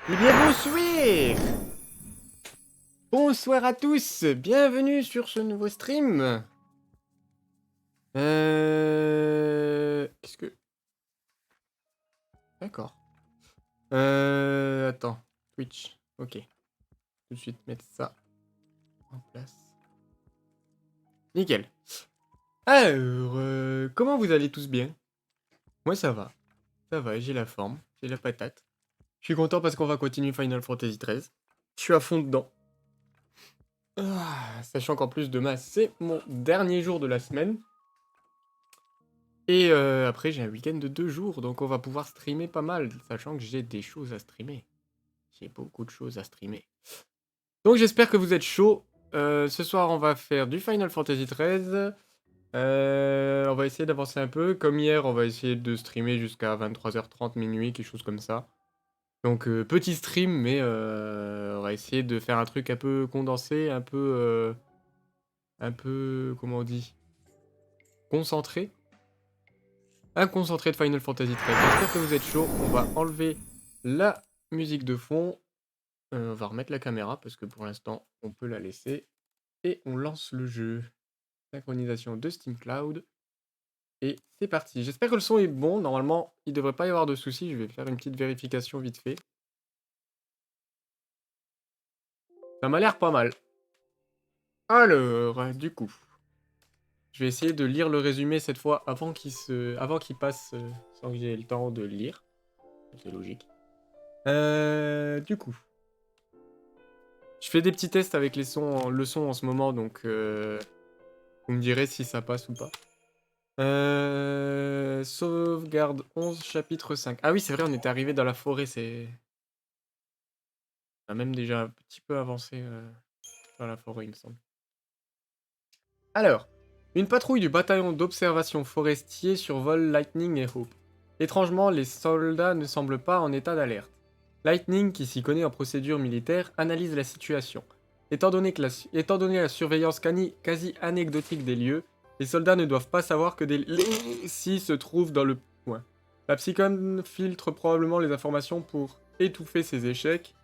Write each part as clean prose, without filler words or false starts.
Eh bien bonsoir. Bonsoir à tous, bienvenue sur ce nouveau stream. Qu'est-ce que... D'accord. Attends, Twitch, ok. Tout de suite mettre ça en place. Nickel. Alors, comment vous allez tous bien? Moi ça va, j'ai la forme, j'ai la patate. Je suis content parce qu'on va continuer Final Fantasy XIII. Je suis à fond dedans. Sachant qu'en plus demain c'est mon dernier jour de la semaine. Et après j'ai un week-end de 2 jours, donc on va pouvoir streamer pas mal, sachant que j'ai des choses à streamer. J'ai beaucoup de choses à streamer. Donc j'espère que vous êtes chaud. Ce soir on va faire du Final Fantasy XIII. On va essayer d'avancer un peu. Comme hier, on va essayer de streamer jusqu'à 23h30, minuit, quelque chose comme ça. Donc petit stream, mais on va essayer de faire un truc un peu condensé, un peu, comment on dit, concentré. Un concentré de Final Fantasy XIII. J'espère que vous êtes chaud. On va enlever la musique de fond. On va remettre la caméra parce que pour l'instant, on peut la laisser. Et on lance le jeu. Synchronisation de Steam Cloud. Et c'est parti. J'espère que le son est bon. Normalement, il ne devrait pas y avoir de soucis. Je vais faire une petite vérification vite fait. Ça m'a l'air pas mal. Alors, du coup, je vais essayer de lire le résumé cette fois avant qu'il passe sans que j'ai le temps de le lire. C'est logique. Du coup, je fais des petits tests avec le son en ce moment, donc vous me direz si ça passe ou pas. Sauvegarde 11, chapitre 5. Ah oui, c'est vrai, on était arrivé dans la forêt, on a même déjà un petit peu avancé dans la forêt, il me semble. Alors, une patrouille du bataillon d'observation forestier survole Lightning et Hope. Étrangement, les soldats ne semblent pas en état d'alerte. Lightning, qui s'y connaît en procédure militaire, analyse la situation. Étant donné la surveillance quasi anecdotique des lieux, les soldats ne doivent pas savoir que des si se trouvent dans le coin. La Psycom filtre probablement les informations pour étouffer ses échecs.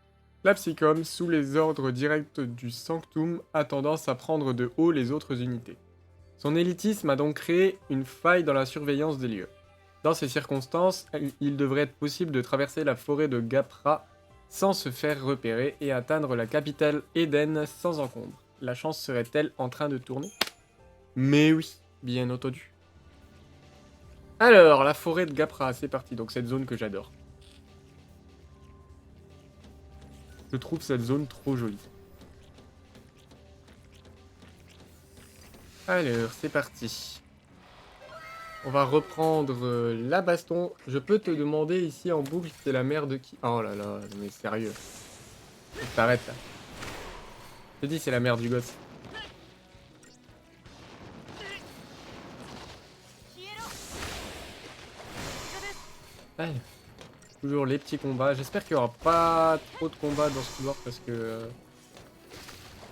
La Psycom, sous les ordres directs du Sanctum, a tendance à prendre de haut les autres unités. Son élitisme a donc créé une faille dans la surveillance des lieux. Dans ces circonstances, il devrait être possible de traverser la forêt de Gapra sans se faire repérer et atteindre la capitale Eden sans encombre. La chance serait-elle en train de tourner? Mais oui, bien entendu. Alors, la forêt de Gapra, c'est parti, donc cette zone que j'adore. Je trouve cette zone trop jolie. Alors, c'est parti. On va reprendre la baston. Je peux te demander ici en boucle, c'est la mère de qui? Oh là là, mais sérieux. T'arrêtes là. Je te dis, c'est la mère du gosse. Allez. Toujours les petits combats. J'espère qu'il n'y aura pas trop de combats dans ce couloir parce que...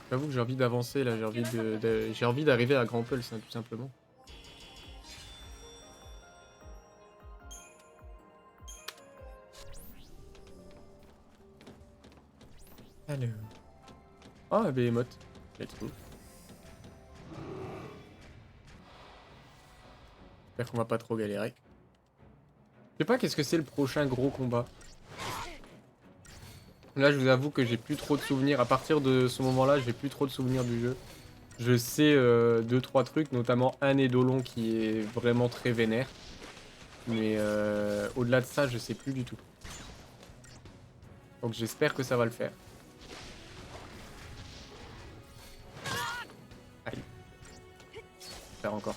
j'avoue que j'ai envie d'avancer là, j'ai envie d'arriver à Grand Pulse, hein, tout simplement. Alors... Oh, un Behemoth. Let's go. J'espère qu'on va pas trop galérer. Je sais pas qu'est-ce que c'est le prochain gros combat. Là, je vous avoue que j'ai plus trop de souvenirs. À partir de ce moment-là, j'ai plus trop de souvenirs du jeu. Je sais 2-3 trucs, notamment un Eidolon qui est vraiment très vénère. Mais au-delà de ça, je sais plus du tout. Donc j'espère que ça va le faire. Allez. Faire encore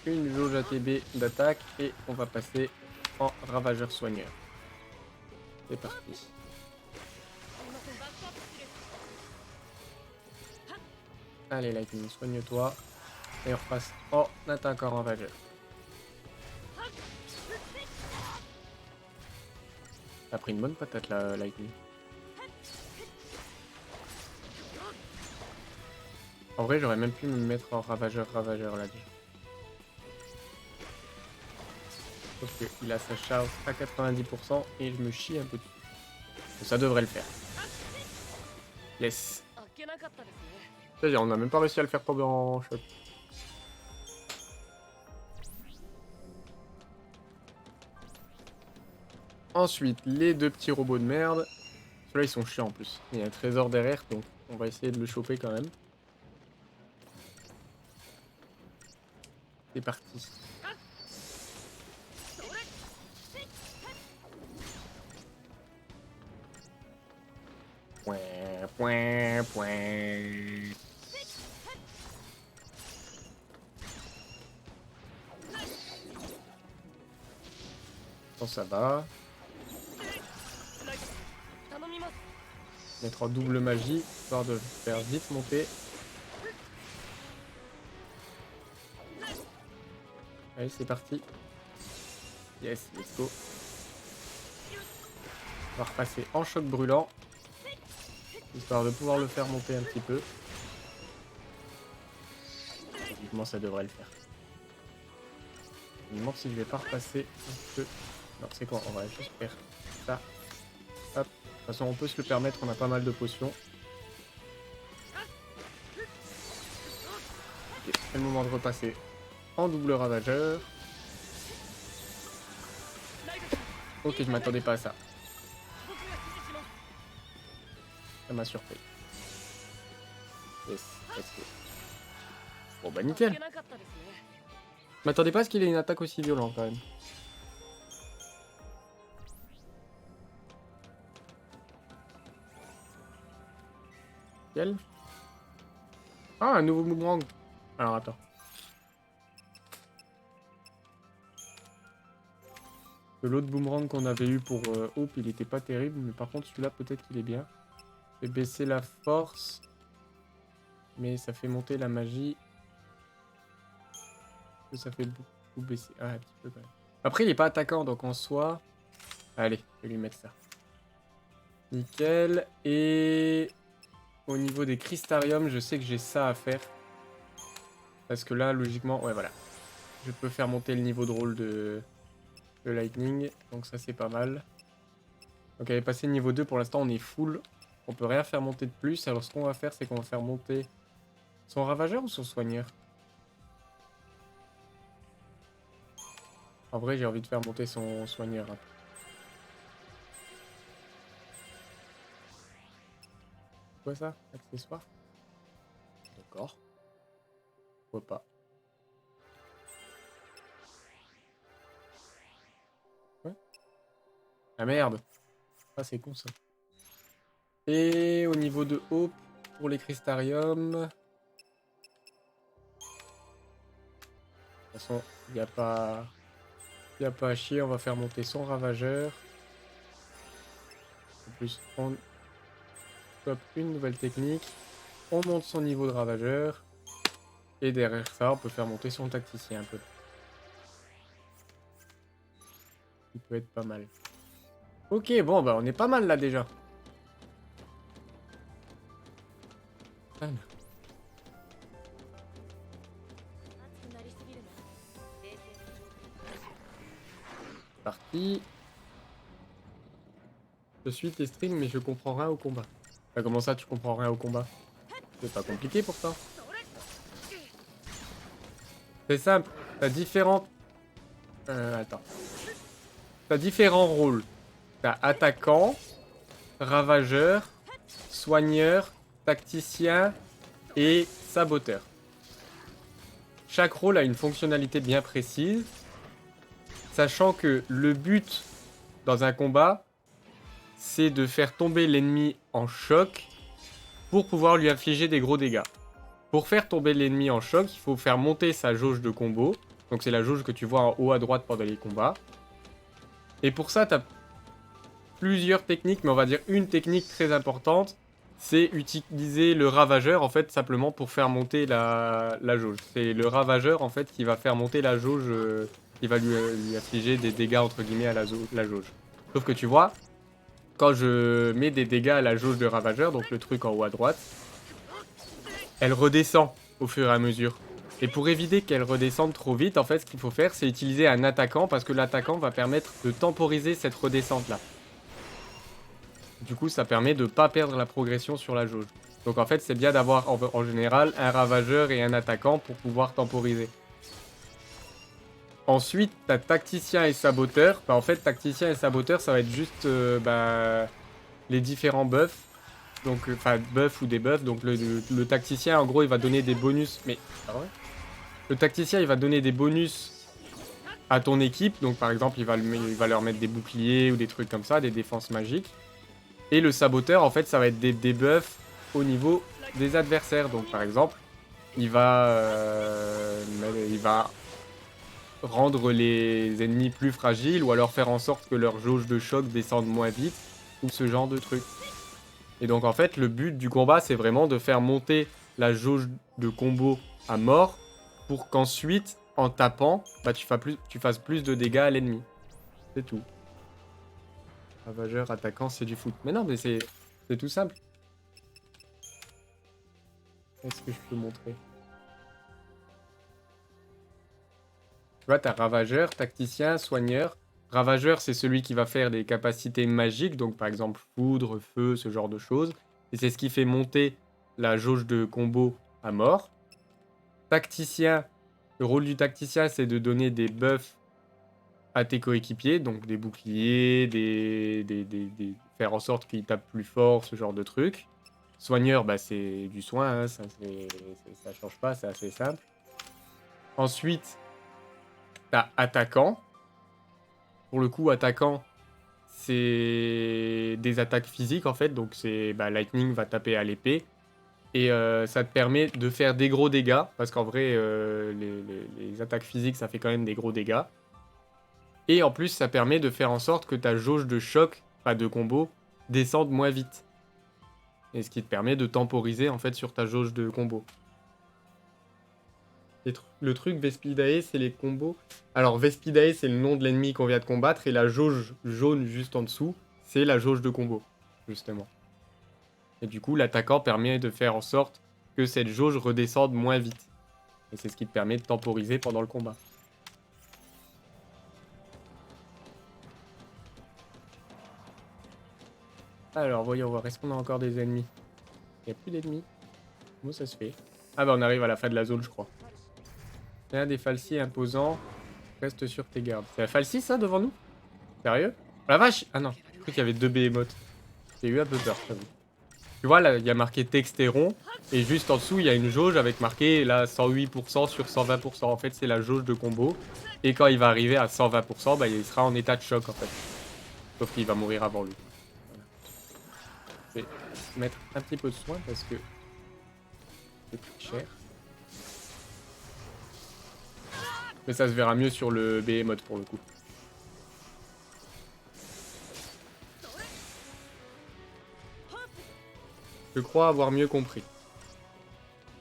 une jauge ATB d'attaque et on va passer en ravageur soigneur. C'est parti. Allez Lightning, soigne-toi. Et on repasse en attaque en ravageur. T'as pris une bonne patate là, Lightning. En vrai, j'aurais même pu me mettre en ravageur là déjà. Sauf qu'il a sa charge à 90% et je me chie un peu dessus. Donc ça devrait le faire. Yes. C'est-à-dire, on n'a même pas réussi à le faire tomber en choc. Ensuite, les deux petits robots de merde. Ceux-là, ils sont chiants en plus. Il y a un trésor derrière, donc on va essayer de le choper quand même. C'est parti. Point, point, point. Bon, ça va. Mettre en double magie, histoire de faire vite monter. Allez, c'est parti. Yes, let's go. On va repasser en choc brûlant. Histoire de pouvoir le faire monter un petit peu. Logiquement, ça devrait le faire. Je me demande si je vais pas repasser un peu. Non, c'est quoi? On va juste faire ça. Hop. De toute façon, on peut se le permettre, on a pas mal de potions. Ok, c'est le moment de repasser en double ravageur. Ok, je m'attendais pas à ça. Ça m'a surpris. Yes, let's go. Bon bah nickel. Je m'attendais pas à ce qu'il ait une attaque aussi violente quand même. Nickel. Ah, un nouveau boomerang. Alors attends. L'autre boomerang qu'on avait eu pour Hope, il était pas terrible, mais par contre celui-là peut-être qu'il est bien. Je vais baisser la force, mais ça fait monter la magie. Ça fait beaucoup baisser. Ah, un petit peu quand même. Après, il est pas attaquant, donc en soi... Allez, je vais lui mettre ça. Nickel. Et au niveau des crystariums, je sais que j'ai ça à faire. Parce que là, logiquement... Ouais, voilà. Je peux faire monter le niveau de rôle de Lightning. Donc ça, c'est pas mal. Donc elle est passée niveau 2. Pour l'instant, on est full. On peut rien faire monter de plus. Alors ce qu'on va faire, c'est qu'on va faire monter son ravageur ou son soigneur. En vrai, j'ai envie de faire monter son soigneur. Hein. Quoi ça? Accessoire? D'accord. Pourquoi pas. Ouais. Ah merde. Ah c'est con ça. Et au niveau de Hope, pour les crystariums... De toute façon, il n'y a pas... Y a pas à chier, on va faire monter son ravageur. En plus, on chope une nouvelle technique. On monte son niveau de ravageur. Et derrière ça, on peut faire monter son tacticien un peu. Il peut être pas mal. Ok, bon, bah on est pas mal là déjà. Parti. Je suis tes streams, mais je comprends rien au combat. Bah, comment ça, tu comprends rien au combat? C'est pas compliqué pourtant. C'est simple. T'as différentes... attends. T'as différents rôles. T'as attaquant, ravageur, soigneur, tacticien et saboteur. Chaque rôle a une fonctionnalité bien précise, sachant que le but dans un combat, c'est de faire tomber l'ennemi en choc pour pouvoir lui infliger des gros dégâts. Pour faire tomber l'ennemi en choc, il faut faire monter sa jauge de combo. Donc c'est la jauge que tu vois en haut à droite pendant les combats. Et pour ça, tu as plusieurs techniques, mais on va dire une technique très importante, c'est utiliser le ravageur en fait simplement pour faire monter la jauge. C'est le ravageur en fait qui va faire monter la jauge, qui va lui infliger des dégâts entre guillemets à la jauge. Sauf que tu vois, quand je mets des dégâts à la jauge de ravageur, donc le truc en haut à droite, elle redescend au fur et à mesure. Et pour éviter qu'elle redescende trop vite, en fait, ce qu'il faut faire, c'est utiliser un attaquant, parce que l'attaquant va permettre de temporiser cette redescente-là. Du coup, ça permet de ne pas perdre la progression sur la jauge. Donc en fait, c'est bien d'avoir en général un ravageur et un attaquant pour pouvoir temporiser. Ensuite, tu as tacticien et saboteur. Bah, en fait, tacticien et saboteur, ça va être juste les différents buffs. Donc, enfin, buffs ou des buffs. Donc le tacticien, en gros, il va donner des bonus. Mais, ah ouais. Le tacticien, il va donner des bonus à ton équipe. Donc par exemple, il va leur mettre des boucliers ou des trucs comme ça, des défenses magiques. Et le saboteur, en fait, ça va être des debuffs au niveau des adversaires. Donc par exemple, il va rendre les ennemis plus fragiles ou alors faire en sorte que leur jauge de choc descende moins vite ou ce genre de trucs. Et donc en fait, le but du combat, c'est vraiment de faire monter la jauge de combo à mort pour qu'ensuite, en tapant, bah, tu fasses plus de dégâts à l'ennemi. C'est tout. Ravageur, attaquant, c'est du foot. Mais non, mais c'est tout simple. Est-ce que je peux montrer? vois, t'as ravageur, tacticien, soigneur. Ravageur, c'est celui qui va faire des capacités magiques, donc par exemple foudre, feu, ce genre de choses. Et c'est ce qui fait monter la jauge de combo à mort. Tacticien, le rôle du tacticien, c'est de donner des buffs à tes coéquipiers, donc des boucliers, faire en sorte qu'ils tapent plus fort, ce genre de truc. Soigneur, bah, c'est du soin, hein, ça change pas, c'est assez simple. Ensuite, t'as attaquant. Pour le coup, attaquant, c'est des attaques physiques en fait, donc c'est Lightning va taper à l'épée. Et ça te permet de faire des gros dégâts, parce qu'en vrai, les attaques physiques, ça fait quand même des gros dégâts. Et en plus, ça permet de faire en sorte que ta jauge de choc, pas de combo, descende moins vite. Et ce qui te permet de temporiser en fait sur ta jauge de combo. Le truc Vespidae, c'est les combos. Alors Vespidae, c'est le nom de l'ennemi qu'on vient de combattre, et la jauge jaune juste en dessous, c'est la jauge de combo, justement. Et du coup, l'attaquant permet de faire en sorte que cette jauge redescende moins vite. Et c'est ce qui te permet de temporiser pendant le combat. Alors, voyons voir, est-ce qu'on a encore des ennemis? Il n'y a plus d'ennemis. Comment ça se fait? Ah bah on arrive à la fin de la zone, je crois. Il y a des falsiers imposants. Reste sur tes gardes. C'est la falsie, ça, devant nous? Sérieux? Oh la vache! Ah non, je crois qu'il y avait deux behemoths. J'ai eu un peu peur, je t'avoue. Tu vois, là, il y a marqué texte et rond. Et juste en dessous, il y a une jauge avec marqué là 108% sur 120%. En fait, c'est la jauge de combo. Et quand il va arriver à 120%, bah, il sera en état de choc, en fait. Sauf qu'il va mourir avant lui. Voilà. Je vais mettre un petit peu de soin parce que c'est plus cher. Mais ça se verra mieux sur le Behemoth pour le coup. Je crois avoir mieux compris.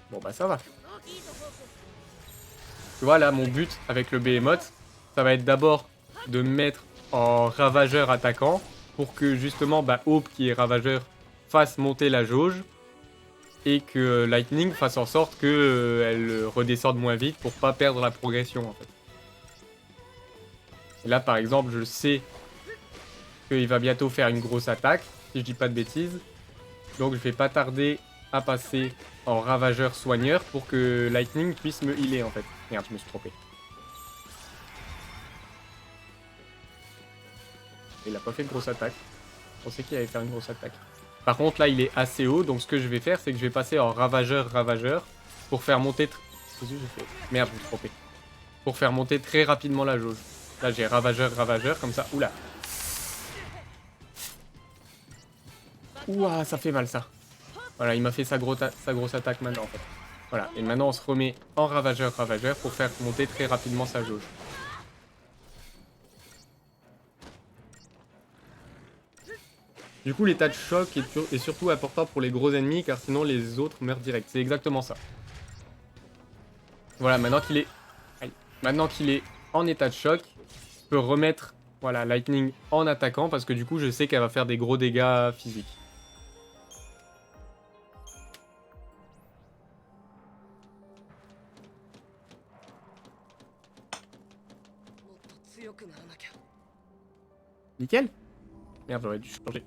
Bon bah ça va. Tu vois là, mon but avec le Behemoth, ça va être d'abord de me mettre en ravageur attaquant pour que justement Hope qui est ravageur fasse monter la jauge et que Lightning fasse en sorte que elle redescende moins vite pour pas perdre la progression en fait. Et là par exemple je sais qu'il va bientôt faire une grosse attaque, si je dis pas de bêtises. Donc je vais pas tarder à passer en ravageur soigneur pour que Lightning puisse me healer en fait. Merde, je me suis trompé. Il a pas fait de grosse attaque. Je pensais qu'il allait faire une grosse attaque. Par contre là il est assez haut, donc ce que je vais faire c'est que je vais passer en ravageur pour faire monter... Qu'est-ce que j'ai fait? Merde, je me suis trompé. Pour faire monter très rapidement la jauge. Là j'ai ravageur comme ça. Oula. Ouah, ça fait mal ça. Voilà, il m'a fait sa grosse attaque maintenant en fait. Voilà, et maintenant on se remet en ravageur pour faire monter très rapidement sa jauge. Du coup, l'état de choc est surtout important pour les gros ennemis, car sinon les autres meurent direct. C'est exactement ça. Voilà, maintenant qu'il est... Aïe. Maintenant qu'il est en état de choc, je peux remettre voilà, Lightning en attaquant, parce que du coup, je sais qu'elle va faire des gros dégâts physiques. Nickel. Merde, j'aurais dû changer.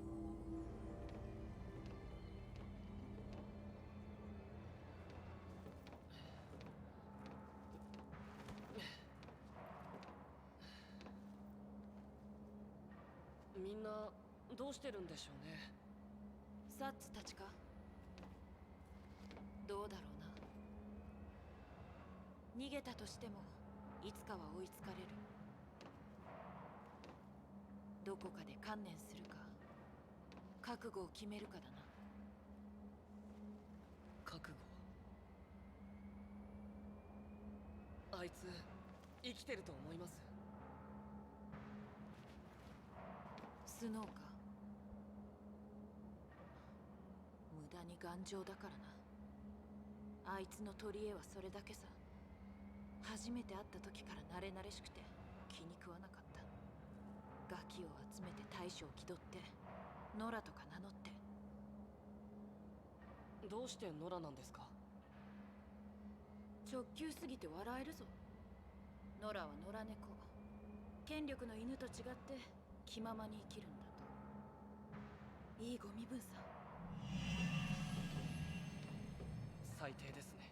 ノラは野良猫。権力の犬と違って気ままに生きるんだと。いいゴミ分さ。最低ですね。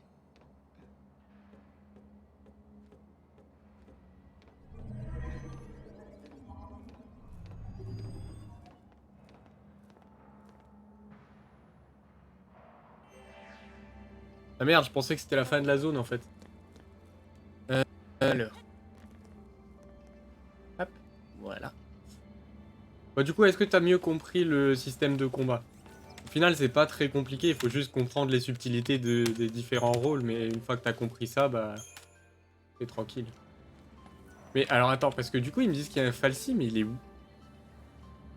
Ah merde, je pensais que c'était la fin de la zone en fait. Alors. Hop, voilà. Bah, du coup, est-ce que tu as mieux compris le système de combat? Au final, c'est pas très compliqué, il faut juste comprendre les subtilités des différents rôles, mais une fois que tu as compris ça, bah, c'est tranquille. Mais alors attends, parce que du coup, ils me disent qu'il y a un falsi, mais il est où?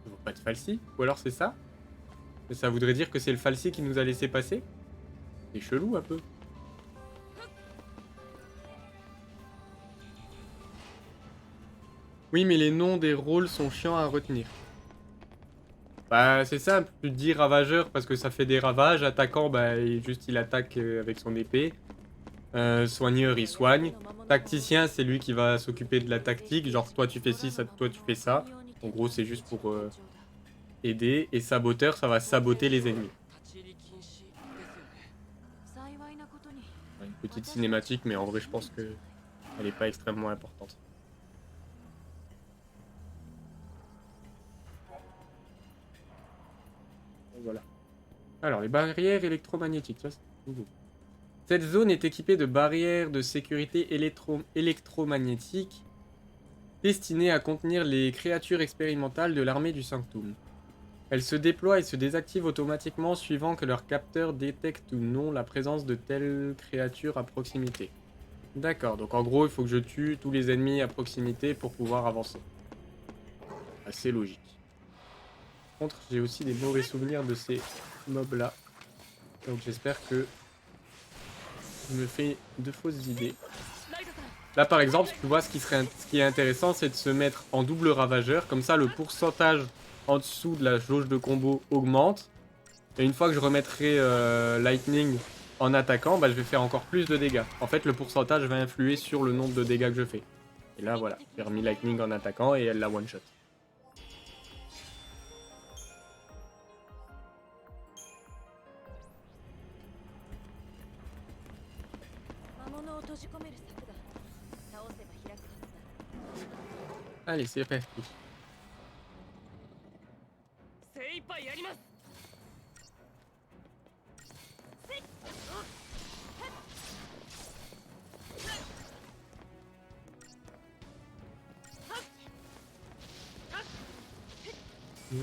Il voit pas de falsi? Ou alors c'est ça? Mais ça voudrait dire que c'est le falsi qui nous a laissé passer? C'est chelou un peu. Oui, mais les noms des rôles sont chiants à retenir. Bah, c'est simple, tu te dis ravageur parce que ça fait des ravages. Attaquant, bah, il attaque avec son épée. Soigneur, il soigne. Tacticien, c'est lui qui va s'occuper de la tactique. Genre, toi tu fais ci, toi tu fais ça. En gros, c'est juste pour aider. Et saboteur, ça va saboter les ennemis. Une petite cinématique, mais en vrai, je pense que elle est pas extrêmement importante. Voilà. Alors, les barrières électromagnétiques, ça c'est nouveau. Cette zone est équipée de barrières de sécurité électromagnétiques destinées à contenir les créatures expérimentales de l'armée du Sanctum. Elles se déploient et se désactivent automatiquement suivant que leur capteur détecte ou non la présence de telles créatures à proximité. D'accord, donc en gros, il faut que je tue tous les ennemis à proximité pour pouvoir avancer. Assez logique. Par contre, j'ai aussi des mauvais souvenirs de ces mobs-là. Donc j'espère que je me fais de fausses idées. Là, par exemple, tu vois, ce qui est intéressant, c'est de se mettre en double ravageur. Comme ça, le pourcentage en dessous de la jauge de combo augmente. Et une fois que je remettrai Lightning en attaquant, bah, je vais faire encore plus de dégâts. En fait, le pourcentage va influer sur le nombre de dégâts que je fais. Et là, voilà, j'ai remis Lightning en attaquant et elle la one-shot. Allez, c'est parti. On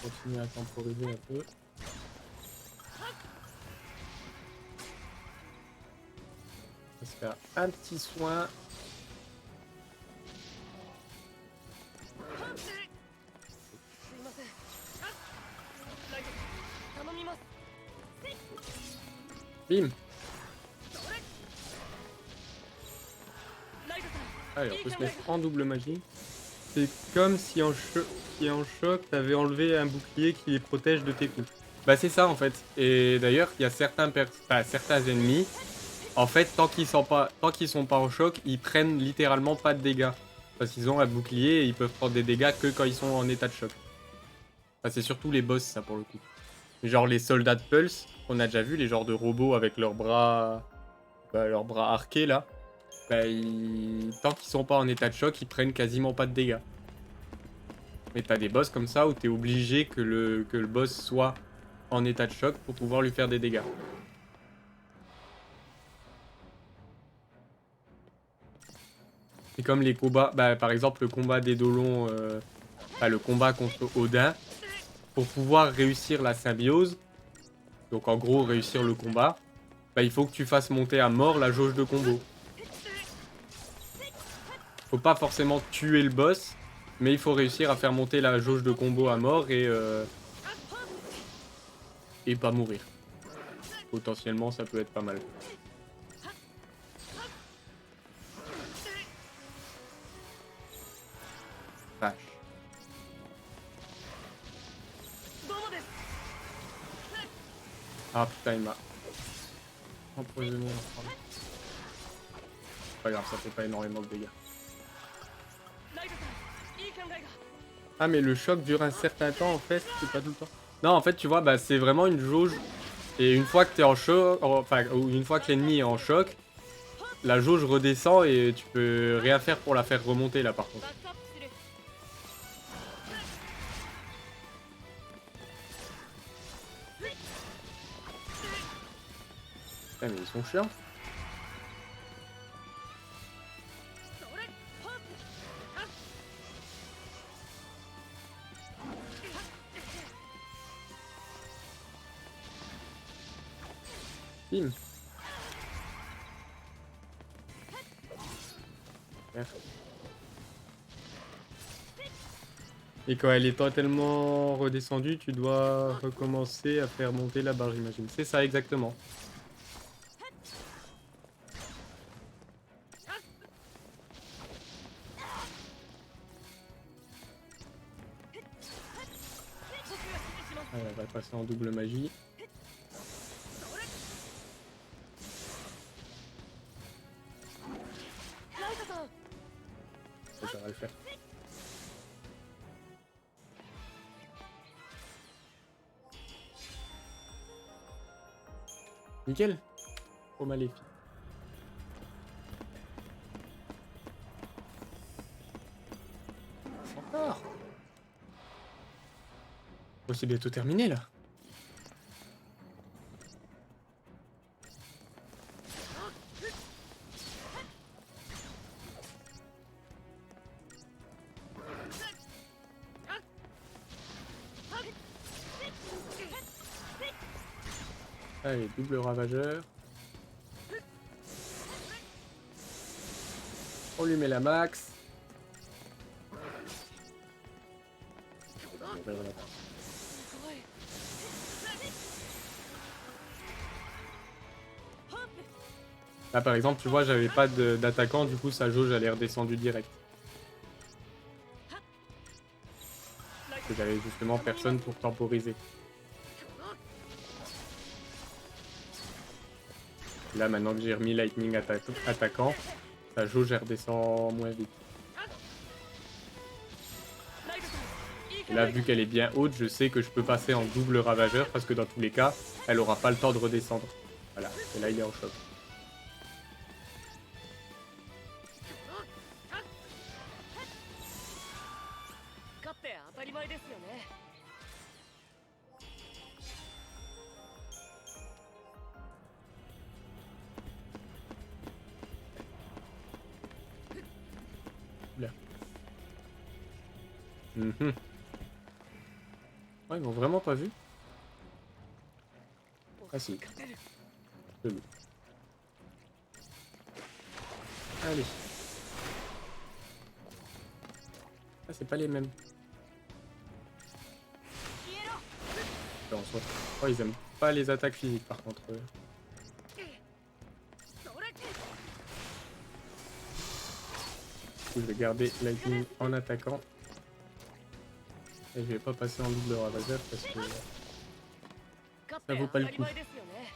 continue à temporiser un peu. On va se faire un petit soin. Bim. Allez, on peut se mettre en double magie. C'est comme si en choc, t'avais enlevé un bouclier qui les protège de tes coups. Bah c'est ça en fait. Et d'ailleurs, il y a certains ennemis, en fait, tant qu'ils sont pas en choc, ils prennent littéralement pas de dégâts. Parce qu'ils ont un bouclier et ils peuvent prendre des dégâts que quand ils sont en état de choc. Enfin, c'est surtout les boss, ça, pour le coup. Genre les soldats de Pulse, on a déjà vu, les genres de robots avec leurs bras arqués, là. Bah, tant qu'ils sont pas en état de choc, ils prennent quasiment pas de dégâts. Mais t'as des boss comme ça où t'es obligé que le boss soit en état de choc pour pouvoir lui faire des dégâts. C'est comme les combats, bah, par exemple le combat des Dolons, le combat contre Odin. Pour pouvoir réussir la symbiose, donc en gros réussir le combat, bah, il faut que tu fasses monter à mort la jauge de combo. Faut pas forcément tuer le boss, mais il faut réussir à faire monter la jauge de combo à mort et pas mourir. Potentiellement, ça peut être pas mal. Vache. Ah putain, il m'a empoisonné. pas grave, ça fait pas énormément de dégâts. ライトさんいい考えが Ah, mais le choc dure un certain temps en fait, c'est pas tout le temps. Non, en fait, tu vois, bah, c'est vraiment une jauge. Et une fois que t'es en choc, enfin, ou une fois que l'ennemi est en choc, la jauge redescend et tu peux rien faire pour la faire remonter là par contre. バックアップする Ah, mais ils sont chiants. それホープ Bim. Merde. Et quand elle est totalement redescendue, tu dois recommencer à faire monter la barre, j'imagine. C'est ça exactement. Ah, elle va passer en double magie. Ça va le faire. Nickel. Oh maléfique. Encore. Oh, c'est bientôt terminé là. Allez, double ravageur. On lui met la max. Là par exemple, tu vois, j'avais pas d'attaquant, du coup sa jauge elle est redescendue direct. Parce que j'avais justement personne pour temporiser. Là maintenant que j'ai remis Lightning attaquant, sa jauge elle redescend moins vite. Et là vu qu'elle est bien haute, je sais que je peux passer en double ravageur parce que dans tous les cas, elle aura pas le temps de redescendre. Voilà, et là il est en choc. 勝って当たり前ですよね Là. Mhm. Ouais, ils m'ont vraiment pas vu. Ah si. Chelou. Allez. Ah, c'est pas les mêmes. En soi. Oh, ils aiment pas les attaques physiques par contre. Du coup, je vais garder Lightning en attaquant. Et je vais pas passer en double ravageur parce que 勝っ ça て vaut 当 pas た le り coup. 前ですよね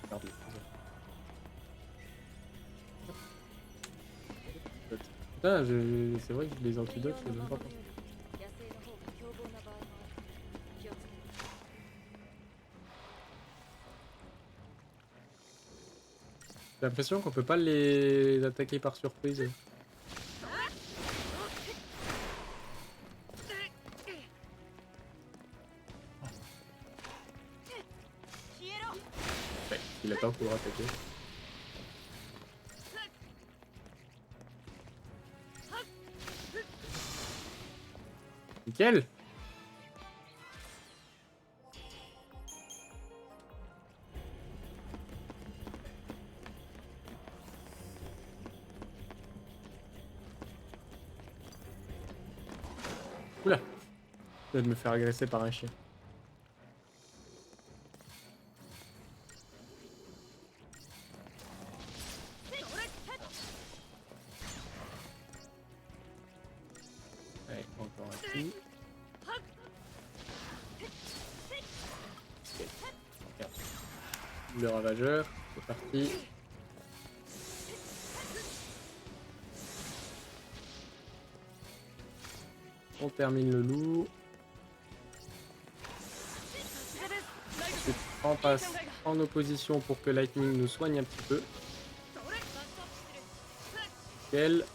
Pardon. Putain, c'est vrai que les antidotes, je les aime pas. 野生の方が凶暴な場合もある気をつけて J'ai l'impression qu'on peut pas les attaquer par surprise. Ouais, il attend pour attaquer. Nickel. Oula. Je viens de me faire agresser par un chien. Allez, encore un coup. Le ravageur, c'est parti. On termine le loup. さすがですライドさ Ensuite, on んいい passe 考えが en opposition pour que Lightning nous soigne un petit peu. それバックアップしてる Nickel.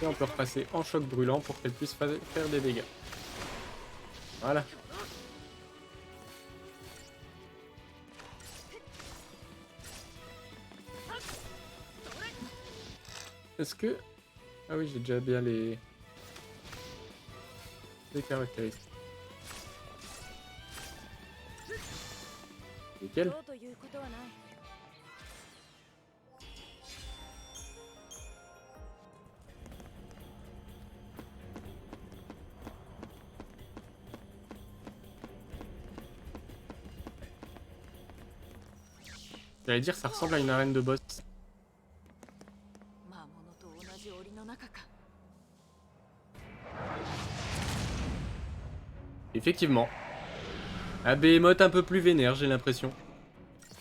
Et on peut repasser en choc brûlant pour qu'elle puisse faire des dégâts. Voilà. Est-ce que... Ah oui, j'ai déjà bien les caractéristiques. Nickel. どうということはない。J'allais dire, ça ressemble à une arène de boss. 魔物と同じ檻の中か。 Effectivement. Un Behemoth un peu plus vénère, j'ai l'impression.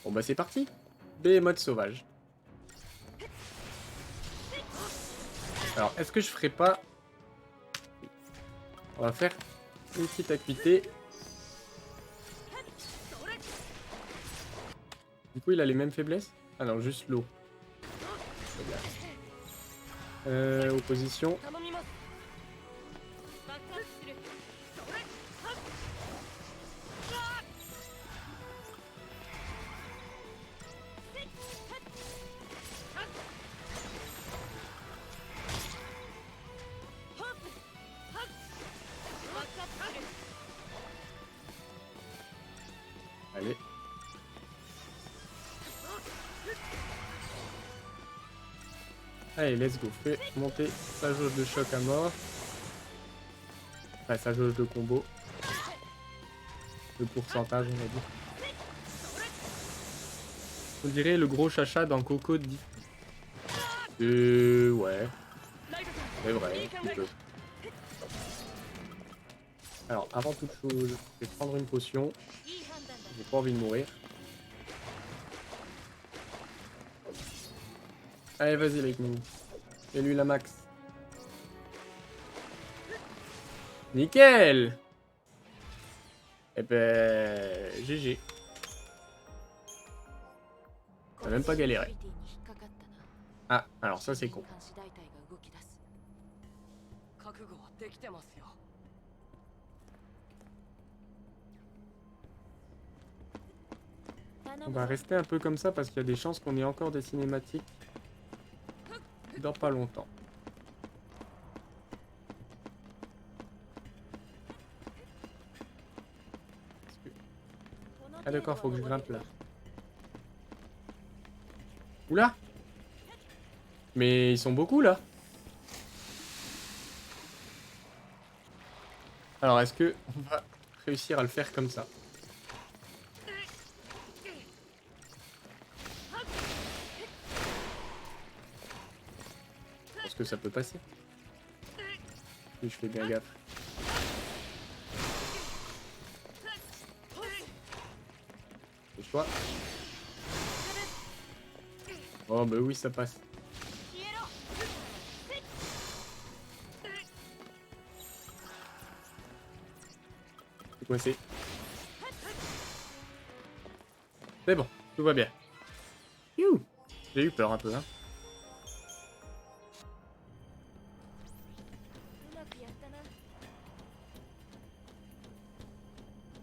Bon bah c'est parti. Behemoth sauvage. Alors, est-ce que je ferai pas... On va faire une petite acuité. Du coup, il a les mêmes faiblesses? Ah non, juste l'eau. Opposition. 頼みますバックアップするそれはっバックアップする Allez. Allez, let's go. Fais monter sa jauge de choc à mort. Enfin, sa jauge de combo. Le pourcentage, on va dire. On dirait le gros chacha dans Coco dit. Ouais, ライドさん c'est vrai. いい考 Un え petit が peu. Alors, avant toute chose, je vais prendre une potion. いい判断だ。 J'ai pas envie de mourir. Allez, vas-y, Lightning. Fais-lui la max. Nickel! Eh ben... GG. On a même pas galéré. セキュリティに引っかかったな。 Ah, alors ça c'est con. 監視大隊が動き出す。覚悟はできてますよ 頼 On む va ぞ。 rester un peu comme ça parce qu'il y a des chances qu'on ait encore des cinématiques dans pas longtemps. Ah d'accord, faut que je grimpe là. Oula! Mais ils sont beaucoup là. Alors est-ce que on va réussir à le faire comme ça? Je pense que ça peut passer. Si je fais bien gaffe. C'est toi. Oh bah oui, ça passe. 消えろ。 C'est coincé. C'est bon, tout va bien. Youh. J'ai eu peur un peu, hein. うまくやったな。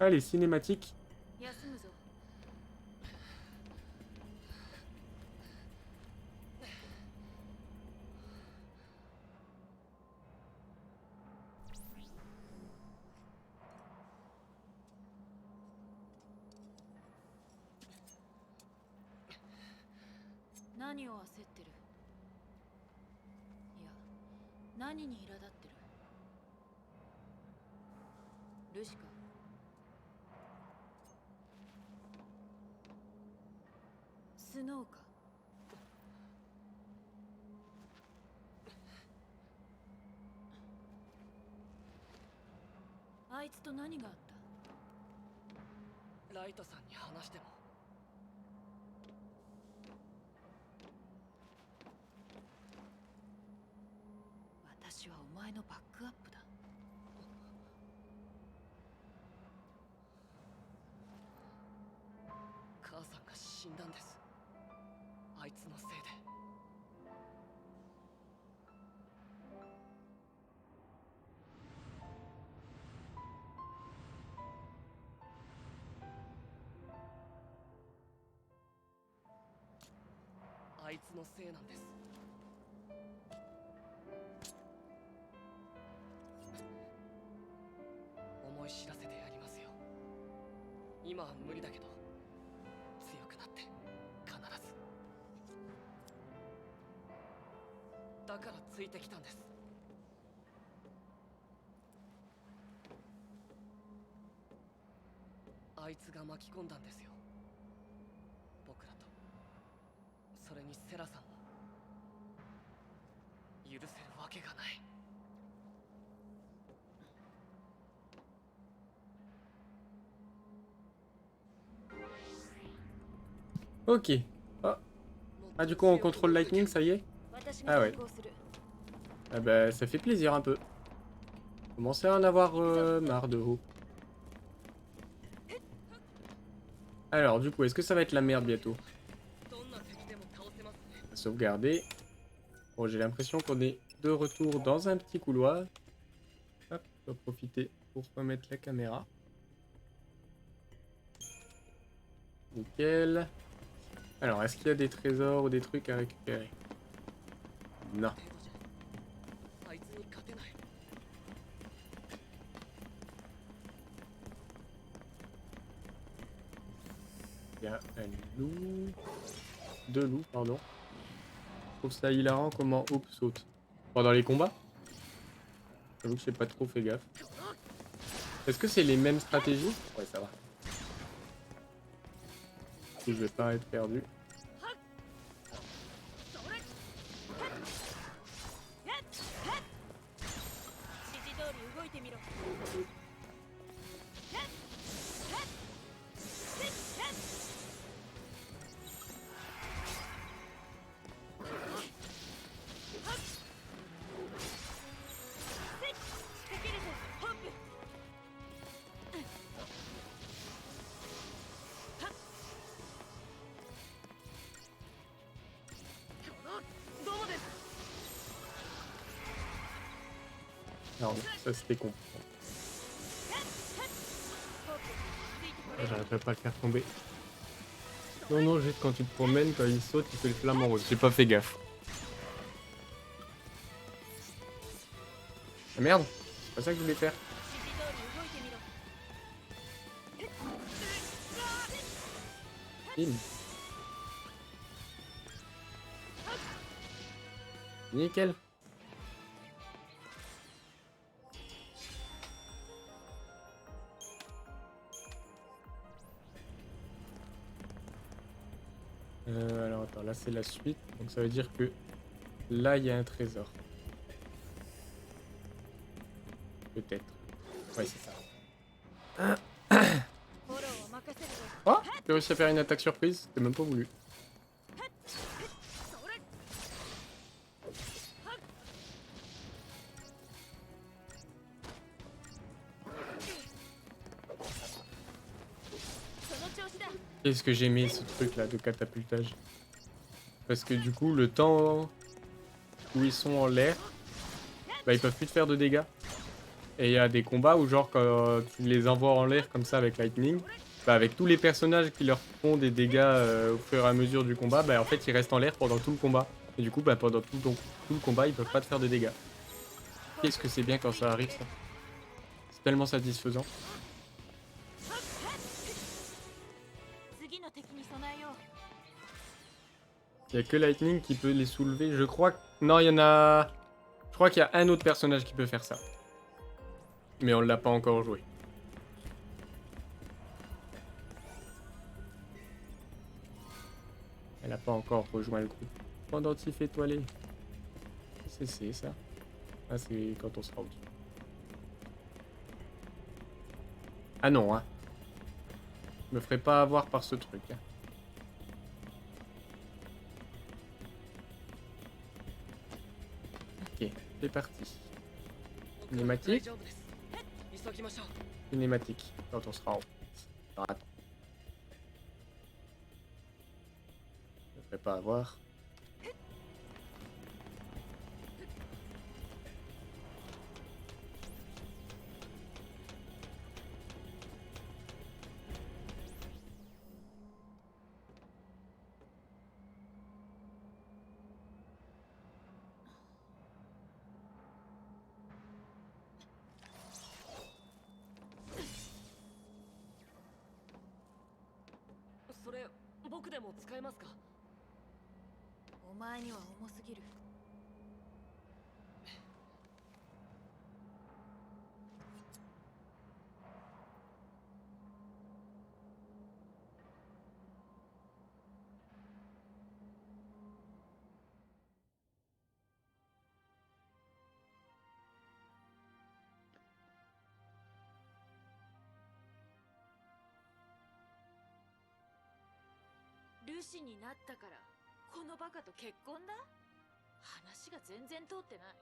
Allez, cinématique. 休むぞ。 何を焦ってる？いや、何に苛立ってる？ルシカ。スノーか。あいつと何があった？ライトさんに話しても。私はお前のバックアップだ。母さんが死んだんです。あいつのせいで。あいつのせいなんです。思い知らせてやりますよ。今は無理だけど強くなって必ず。だからついてきたんです。あいつが巻き込んだんですよ、僕らと。それにセラさんも。許せるわけがない。Ok. Ah, du coup, on contrôle Lightning, ça y est? 私 Ah が ouais. 先行する。 Ah bah, ça fait plaisir un peu. Commencez à en avoir marre de vous. Alors, du coup, est-ce que ça va être la merde bientôt? どんな敵でも倒せますね。 On va sauvegarder. Bon, j'ai l'impression qu'on est de retour dans un petit couloir. Hop, on va profiter pour remettre la caméra. Nickel. Alors, est-ce qu'il y a des trésors ou des trucs à récupérer? Non. 程度じゃあいつに勝てない。 Il y a un loup. Deux loups, pardon. Je trouve ça hilarant comment Hope saute. Pendant les combats? J'avoue que j'ai pas trop fait gaffe. Est-ce que c'est les mêmes stratégies? Ouais, ça va. Du coup, je vais pas être perdu. 指示通り動いてみろ。 Alors, ça c'était con. J'arriverai pas à le faire tomber. Non, non, juste quand tu te promènes, quand il saute, il fait le flamant rose. J'ai pas fait gaffe. Ah merde, c'est pas ça que je voulais faire. Bim. Nickel. Alors attends, là c'est la suite, donc ça veut dire que là il y a un trésor. Peut-être. Ouais, c'est ça. Oh, j'ai réussi à faire une attaque surprise, c'était même pas voulu. Qu'est-ce que j'aimais ce truc là de catapultage. Parce que du coup, le temps où ils sont en l'air, bah, ils peuvent plus te faire de dégâts. Et il y a des combats où genre quand tu les envoies en l'air comme ça avec Lightning, bah, avec tous les personnages qui leur font des dégâts au fur et à mesure du combat, bah, en fait ils restent en l'air pendant tout le combat. Et du coup, bah, pendant tout le combat, ils peuvent pas te faire de dégâts. Qu'est-ce que c'est bien quand ça arrive ça. C'est tellement satisfaisant. Il y a que Lightning qui peut les soulever, je crois. Non, il y en a. Je crois qu'il y a un autre personnage qui peut faire ça. Mais on l'a pas encore joué. Elle a pas encore rejoint le groupe. Pendentif étoilé. C'est ça. Ah, c'est quand on sera au-dessus. Ah non, hein. Je me ferai pas avoir par ce truc. Hein. Ok, c'est parti. 僕は Cinématique. 大丈夫です急ぎましょう Cinématique. Quand on sera en... Alors, attends. Je me ferai pas avoir.それ僕でも使えますかお前には重すぎる。ルシになったからこのバカと結婚だ。話が全然通ってない。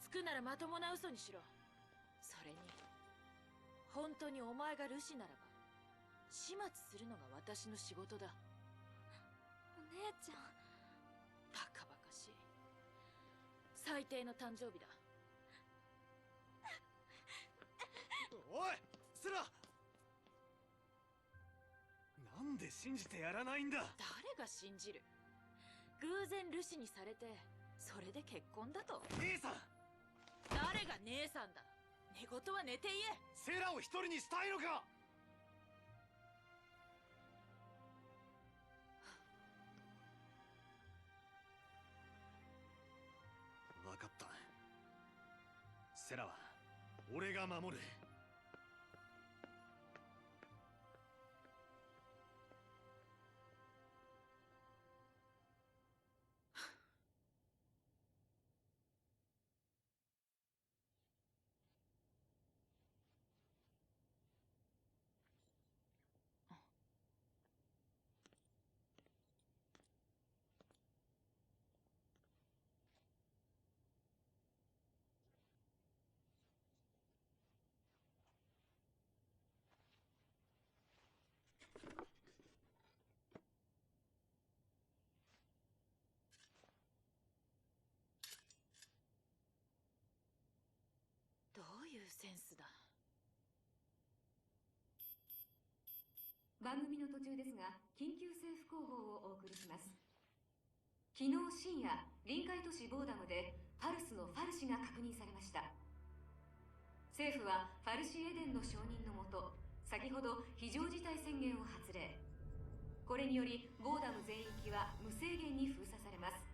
つくならまともな嘘にしろ。それに本当にお前がルシならば始末するのが私の仕事だ。お姉ちゃん、バカバカしい。最低の誕生日だ。おいセラ、なんで信じてやらないんだ。誰が信じる。偶然ルシにされてそれで結婚だと。兄さん、誰が姉さんだ。寝言は寝て言え。セラを一人にしたいのか。分かった。セラは俺が守る。どういうセンスだ。番組の途中ですが、緊急政府広報をお送りします。昨日深夜、臨海都市ボーダムでパルスのファルシが確認されました。政府はファルシエデンの承認のもと、先ほど非常事態宣言を発令。これによりボーダム全域は無制限に封鎖されます。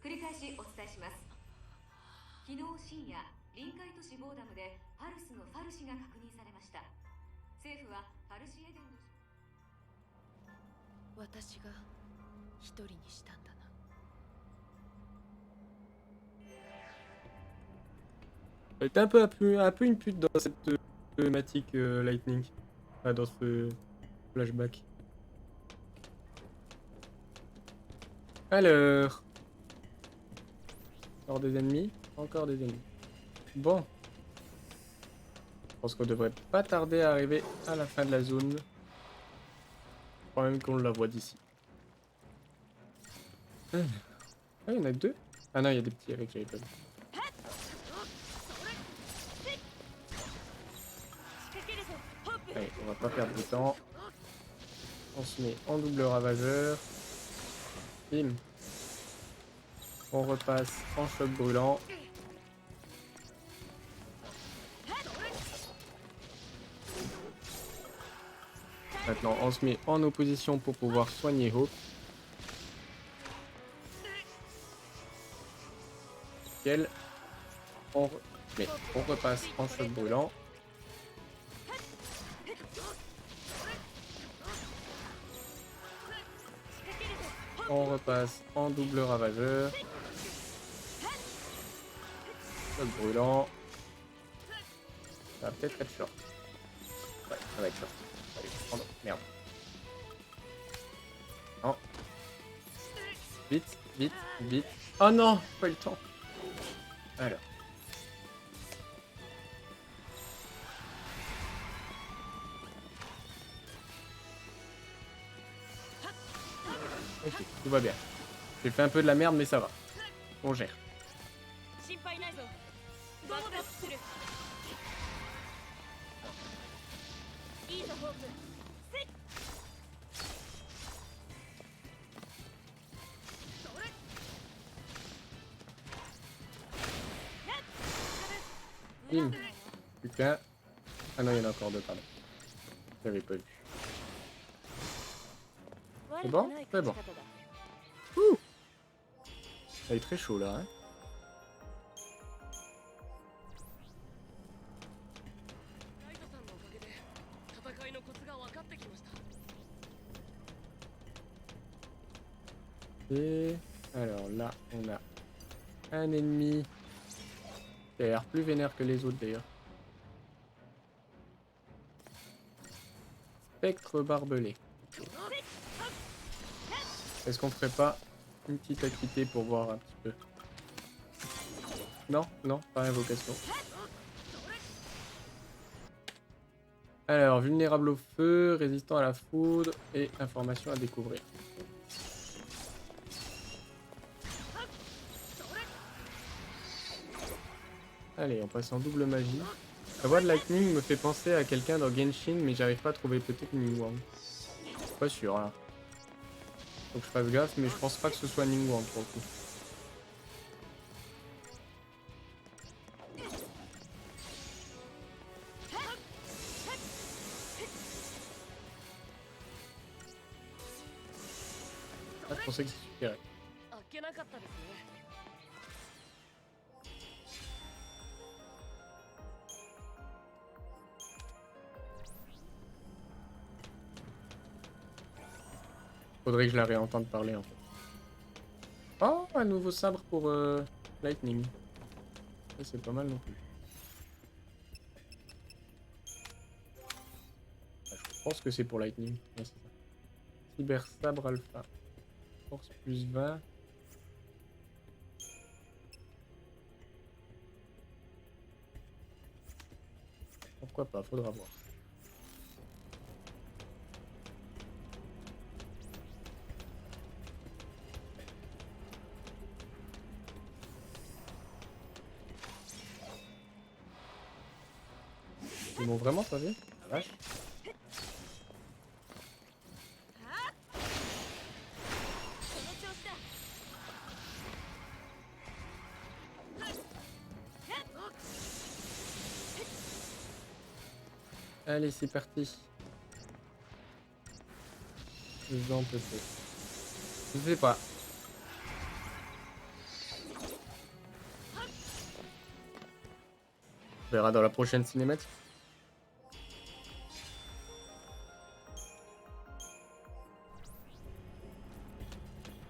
繰り返しお伝えします。昨日深夜、臨海都市ボーダムでパルスのファルシが確認されました。政府はファルシエデンの私が一人にしたんだな。Elle était un peu une pute dans cette thématique Lightning. Enfin, dans ce flashback. Alors. Encore des ennemis. Encore des ennemis. Bon. Je pense qu'on devrait pas tarder à arriver à la fin de la zone. Je crois même qu'on la voit d'ici. Ah, il y en a que deux. Ah non, il y a des petits avec j'avais pas vu. Allez, on va pas perdre de temps. On se met en double ravageur. Bim. On repasse en choc brûlant. Maintenant, on se met en opposition pour pouvoir soigner Hope. Nickel. On repasse en choc brûlant. On repasse en double ravageur. Choc brûlant. Ça va peut-être être short. Ouais, ça va être sûr. Allez, prendre. Merde. Non. Vite, vite, vite. Oh non, pas eu le temps. Alors. Ok, tout va bien. J'ai fait un peu de la merde, mais ça va. On gère. 心配ないぞバックアップするいいぞホークせっそれ Bim. Plus qu'un. Ah non, il y en a encore deux, pardon. J'avais pas vu. C'est bon? C'est bon. Ouh. Ça est très chaud là, hein. ライトさんのおかげで戦いのコツが分かってきました。 Et alors là, on a un ennemi qui a l'air plus vénère que les autres d'ailleurs. Spectre barbelé. Est-ce qu'on ferait pas une petite activité pour voir un petit peu? Non, non, pas invocation. Alors, vulnérable au feu, résistant à la foudre et information à découvrir. Allez, on passe en double magie. La voix de Lightning me fait penser à quelqu'un dans Genshin, mais j'arrive pas à trouver, peut-être Ningguang. Pas sûr là. Faut que je fasse gaffe, mais je pense pas que ce soit Ningguang pour le coup. Ah, je pensais que ça suffirait. あっけなかったですね。 Faudrait que je la réentende parler en fait. Oh, un nouveau sabre pour Lightning. Ça c'est pas mal non plus. Ah, je pense que c'est pour Lightning. Ouais, c'est ça. Cyber sabre alpha. Force plus 20. Pourquoi pas, faudra voir. Ils m'ont vraiment pas vu? La vache. その調子だ Allez, c'est parti. 2 ans peut-être. Je sais pas. On verra dans la prochaine cinématique.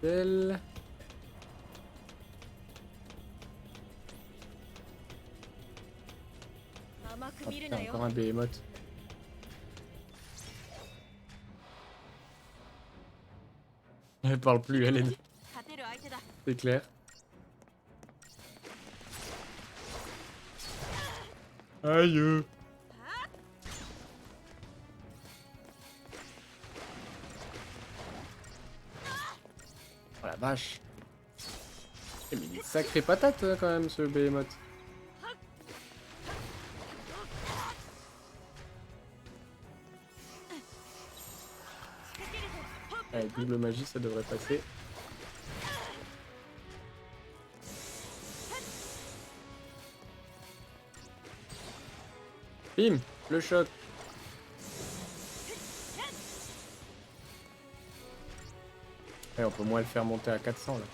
Tel. 甘く Ah 見る putain, なよ encore un behemoth. Elle parle plus, elle est... 勝てる相手だ C'est clair. Aïe. Oh la vache. Eh, mais il est sacré patate quand même ce behemoth. Allez, double magie, ça devrait passer. Bim, le choc. Et on peut moins le faire monter à 400 là.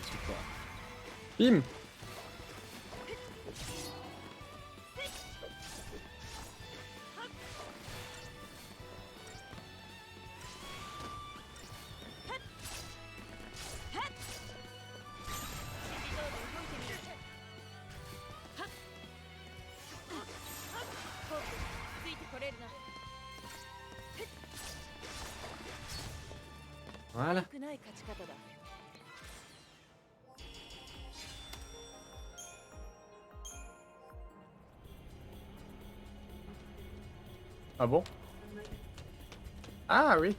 Super. Bim. 来れるな。 Voilà. 良くない勝ち方だ。 Ah bon? Ah oui.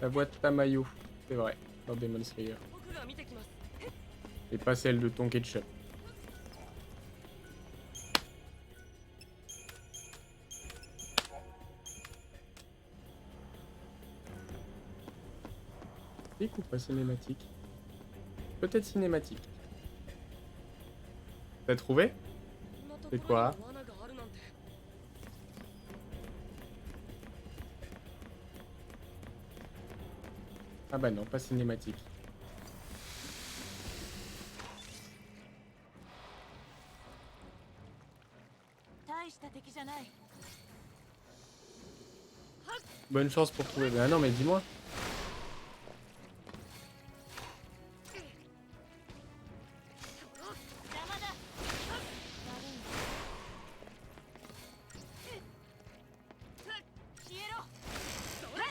La boîte Tamayo, c'est vrai, dans Demon Slayer. 僕が見てきます。 Et pas celle de ton ketchup. Cinématique ou pas cinématique? Peut-être cinématique. T'as trouvé? こんなとこ C'est ろに quoi? 罠があるなんて。 Ah bah non, pas cinématique. 大した敵じゃない。 Bonne chance pour trouver. Ah non mais dis-moi. 邪魔だ。悪いな。消えろ。それ。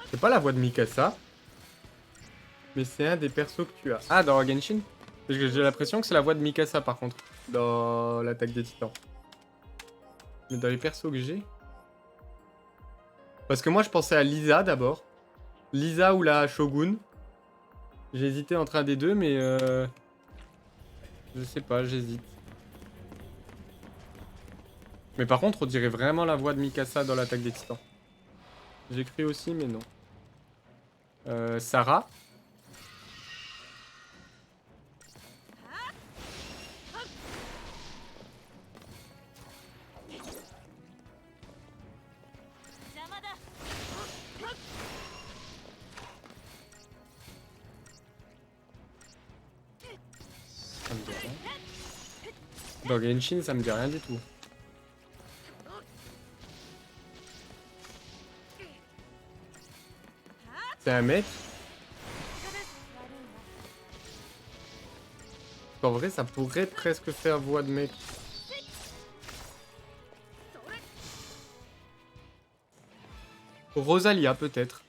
C'est pas la voix de Mikasa. Mais c'est un des persos que tu as. Ah, dans Genshin? J'ai l'impression que c'est la voix de Mikasa par contre. Dans l'attaque des titans. Mais dans les persos que j'ai. Parce que moi je pensais à Lisa d'abord. Lisa ou la Shogun. J'ai hésité entre un des deux, mais je sais pas, j'hésite. Mais par contre, on dirait vraiment la voix de Mikasa dans l'attaque des titans. J'écris aussi, mais non. Sarah. Ça me dit rien. Dans Genshin, ça me dit rien du tout. C'est un mec. En vrai, ça pourrait presque faire voix de mec. Rosalia, peut-être.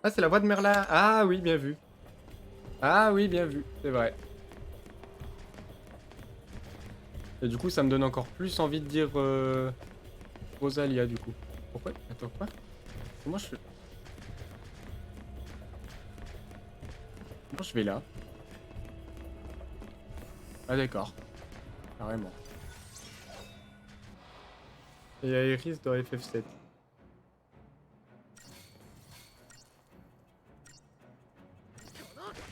Ah, c'est la voix de Merlin. Ah oui, bien vu. Ah oui, bien vu, c'est vrai. Et du coup, ça me donne encore plus envie de dire Rosalia, du coup. Pourquoi? Attends, quoi? Comment je fais? Comment je vais là? Ah d'accord. Carrément. Et il y a Iris dans FF7.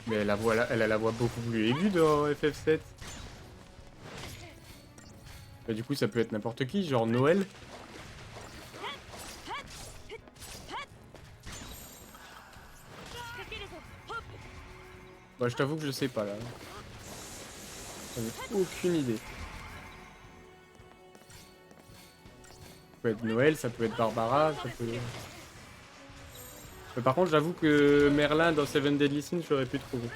Mais elle a la voix beaucoup plus aiguë dans FF7. Et du coup, ça peut être n'importe qui, genre Noël. Bah, je t'avoue que je sais pas là. J'en ai aucune idée. Ça peut être Noël, ça peut être Barbara, ça peut... Mais par contre, j'avoue que Merlin dans Seven Deadly Sins, j'aurais pu trouver.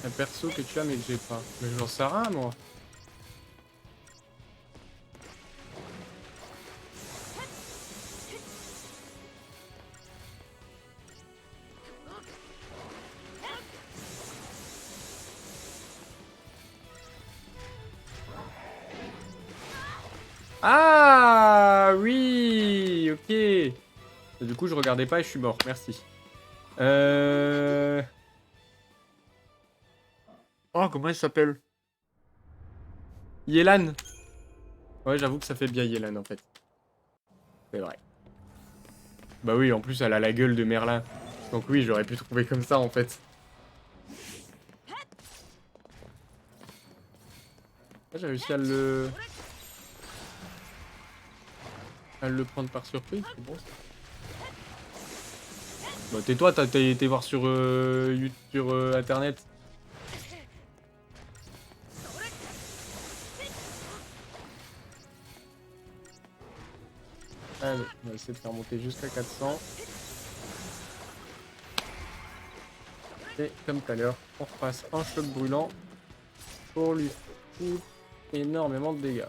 Un perso que tu as mais que j'ai pas. Mais j'en sais rien, moi. Ah oui, ok. Et du coup, je regardais pas et je suis mort. Merci. Oh, comment il s'appelle? Yelan. Ouais, j'avoue que ça fait bien Yelan en fait. C'est vrai. Bah oui, en plus, elle a la gueule de Merlin. Donc oui, j'aurais pu trouver comme ça en fait. J'ai réussi à le prendre par surprise, c'est bon ça. Bah tais-toi, t'as été voir sur, sur internet. Allez, on va essayer de faire monter jusqu'à 400. Et comme tout à l'heure, on repasse un choc brûlant pour lui foutre énormément de dégâts.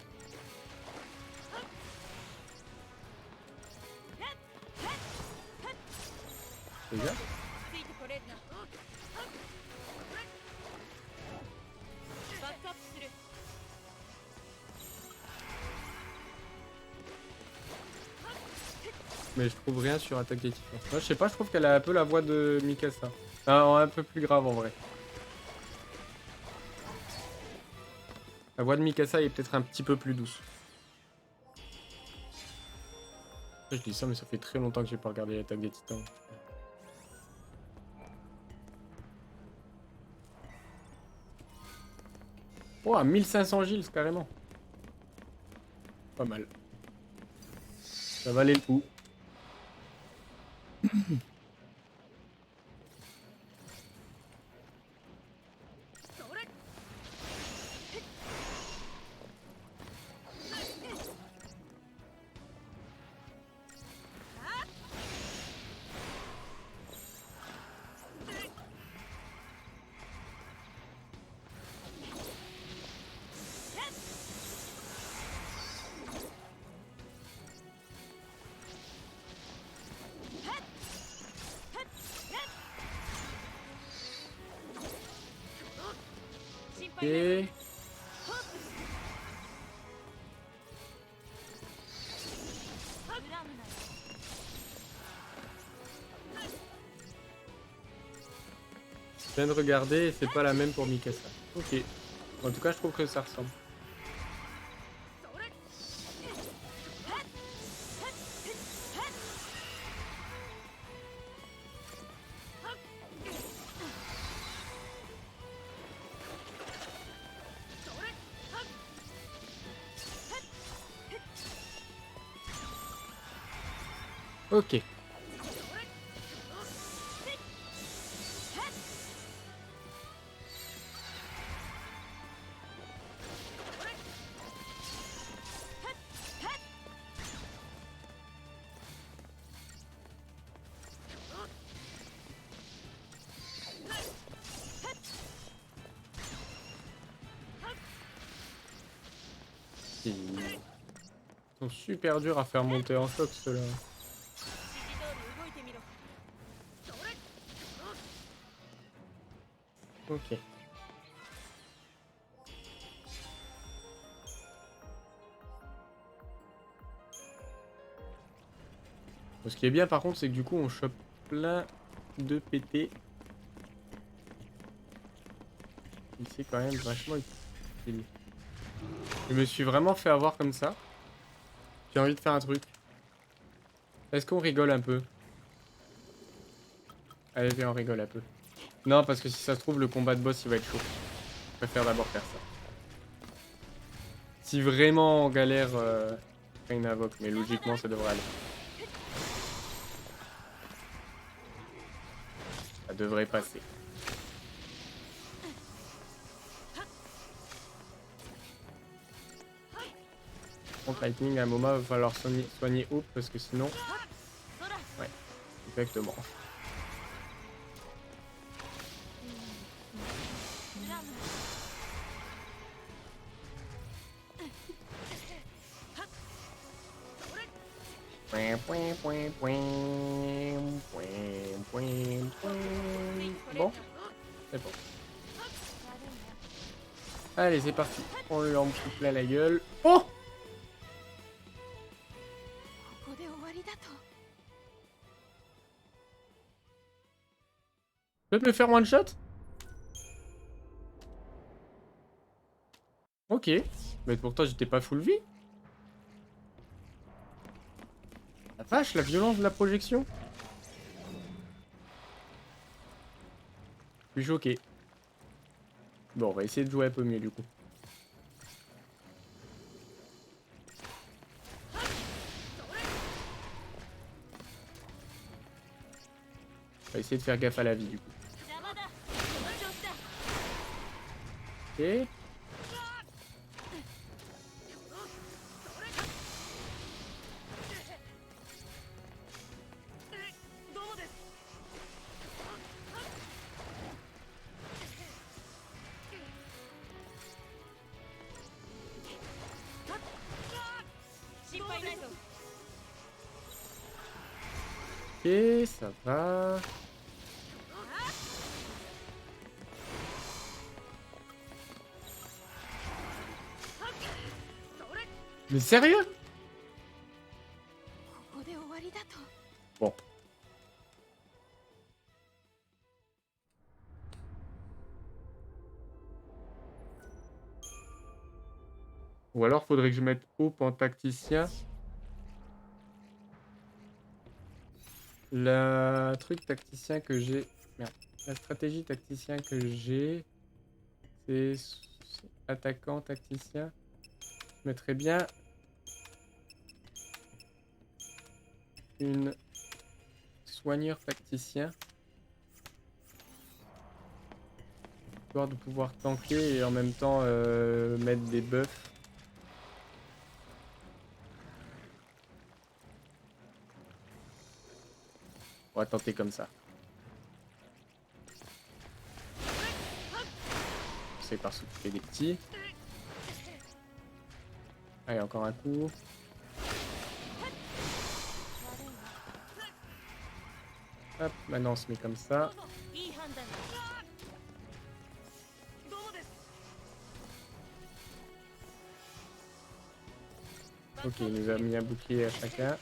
Déjà. ついてこれるなバックアップする Mais je trouve rien sur Attaque des Titans. Moi, je sais pas, je trouve qu'elle a un peu la voix de Mikasa. Enfin, un peu plus grave en vrai. La voix de Mikasa est peut-être un petit peu plus douce. Je dis ça, mais ça fait très longtemps que j'ai pas regardé l'Attaque des Titans. Oh, 1500 Gilles, carrément. Pas mal. Ça valait le coup. Ok. Je viens de regarder et c'est pas la même pour Mikasa. Ok. En tout cas, je trouve que ça ressemble. Ok. Ils sont super durs à faire monter en choc, ceux-là. 指示通り動いてみろ Ok. Bon, ce qui est bien par contre, c'est que du coup on chope plein de PT. Et c'est quand même vachement utile. Je me suis vraiment fait avoir comme ça. J'ai envie de faire un truc. Est-ce qu'on rigole un peu? Allez, viens, on rigole un peu. Non, parce que si ça se trouve, le combat de boss, il va être chaud. Je préfère d'abord faire ça. Si vraiment on galère, faire une invoque, mais logiquement, ça devrait aller. Ça devrait passer. Contre Lightning, à un moment, il va falloir soigner Hope, parce que sinon... Ouais, exactement. Bon, c'est bon. Allez, c'est parti. On lui en fout plein la gueule. Oh! ここで終わりだと Tu peux me le faire one shot? Ok. Mais pourtant, j'étais pas full vie. La vache, la violence de la projection. Je suis choqué. Bon, on va essayer de jouer un peu mieux du coup. essayer de faire gaffe à la vie du coup. 邪魔だその調子だ Ok. どうもです。心配ないぞ Ok, ça va. Mais sérieux? ここで終わりだと Bon. Ou alors faudrait que je mette Hope en tacticien. La truc tacticien que j'ai... Merde. La stratégie tacticien que j'ai... C'est... Attaquant, tacticien. Je mettrais bien... Une... Soigneur tacticien. Histoire de pouvoir tanker et en même temps mettre des buffs. On va tenter comme ça. C'est par s'occuper des petits. Allez, encore un coup. Hop, maintenant on se met comme ça. いい判断だ どうもです。 Ok, il nous a mis un bouclier à chacun.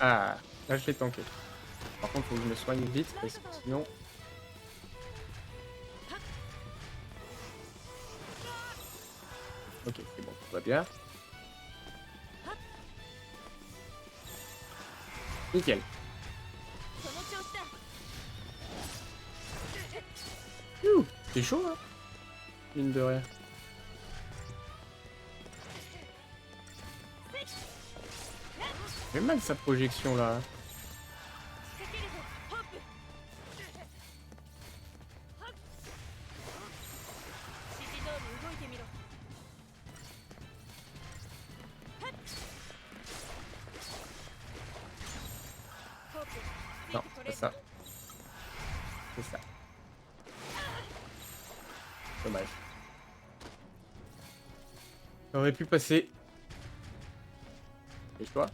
Ah, là je l'ai tanké. Par contre, faut que je me soigne vite parce que sinon... Ok, c'est bon, tout va bien. Nickel. その調子だ Ouh, c'est chaud, hein. Mine de rien. Fait mal sa projection là. Hein. 仕掛けるぞホープ指示通り動いてみろ ホープ Non, c'est ça. C'est ça. Dommage. Ça aurait pu passer. Dépêche-toi.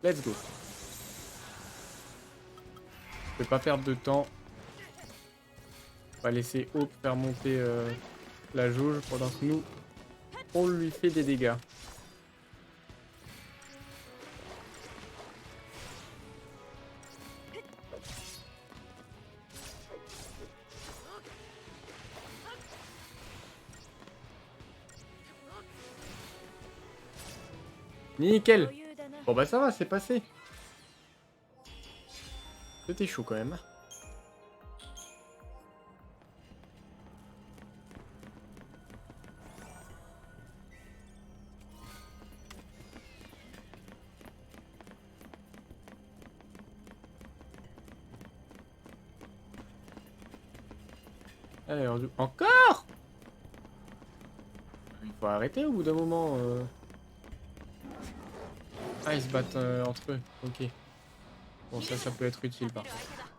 Let's go. Je vais pas perdre de temps. On va laisser Hope faire monter la jauge pendant que nous, on lui fait des dégâts. Nickel. 余裕だな Bon bah ça va, c'est passé. C'était chaud quand même. Alors, encore? Il faut arrêter au bout d'un moment. Ah, ils se battent entre eux. Ok. Bon, ça peut être utile par 勝てる contre. 相手だ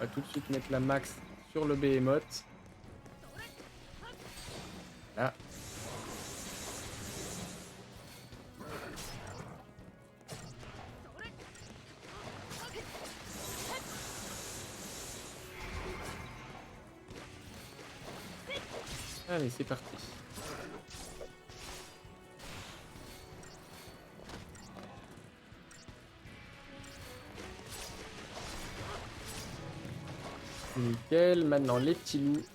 On va tout de suite mettre la max sur le behemoth. Là. Allez, c'est parti. Nickel. Maintenant, les petits loups.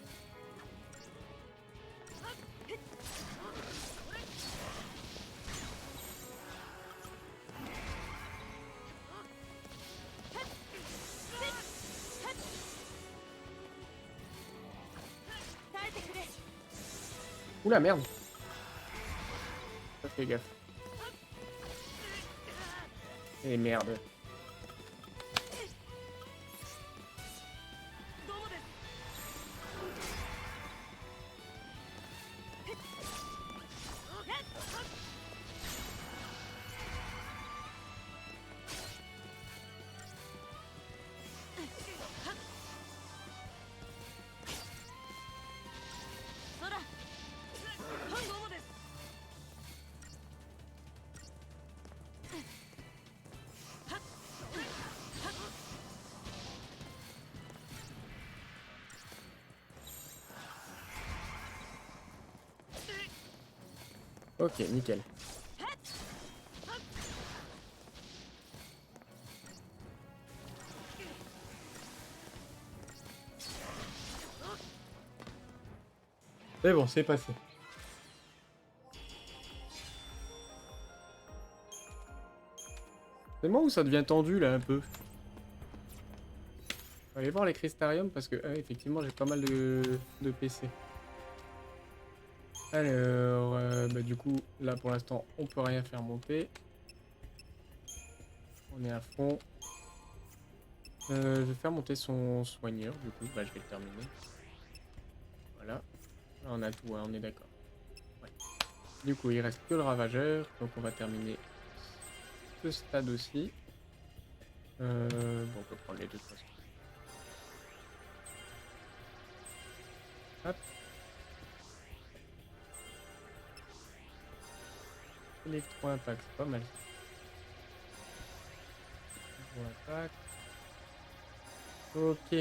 Oula, merde. Pas fait gaffe. Et merde. Ok, nickel. C'est bon, c'est passé. C'est moi où ça devient tendu là un peu. On va aller voir les crystariums parce que effectivement j'ai pas mal de PC. Alors, bah, du coup, là pour l'instant, on peut rien faire monter. On est à fond. Je vais faire monter son soigneur, du coup, bah, je vais le terminer. Voilà. Là, on a tout, hein, on est d'accord. Ouais. Du coup, il reste que le ravageur, donc on va terminer ce stade aussi. Bon, on peut prendre les deux de toute façon. Hop. Électro-impact, c'est pas mal. Électro-impact. Ok.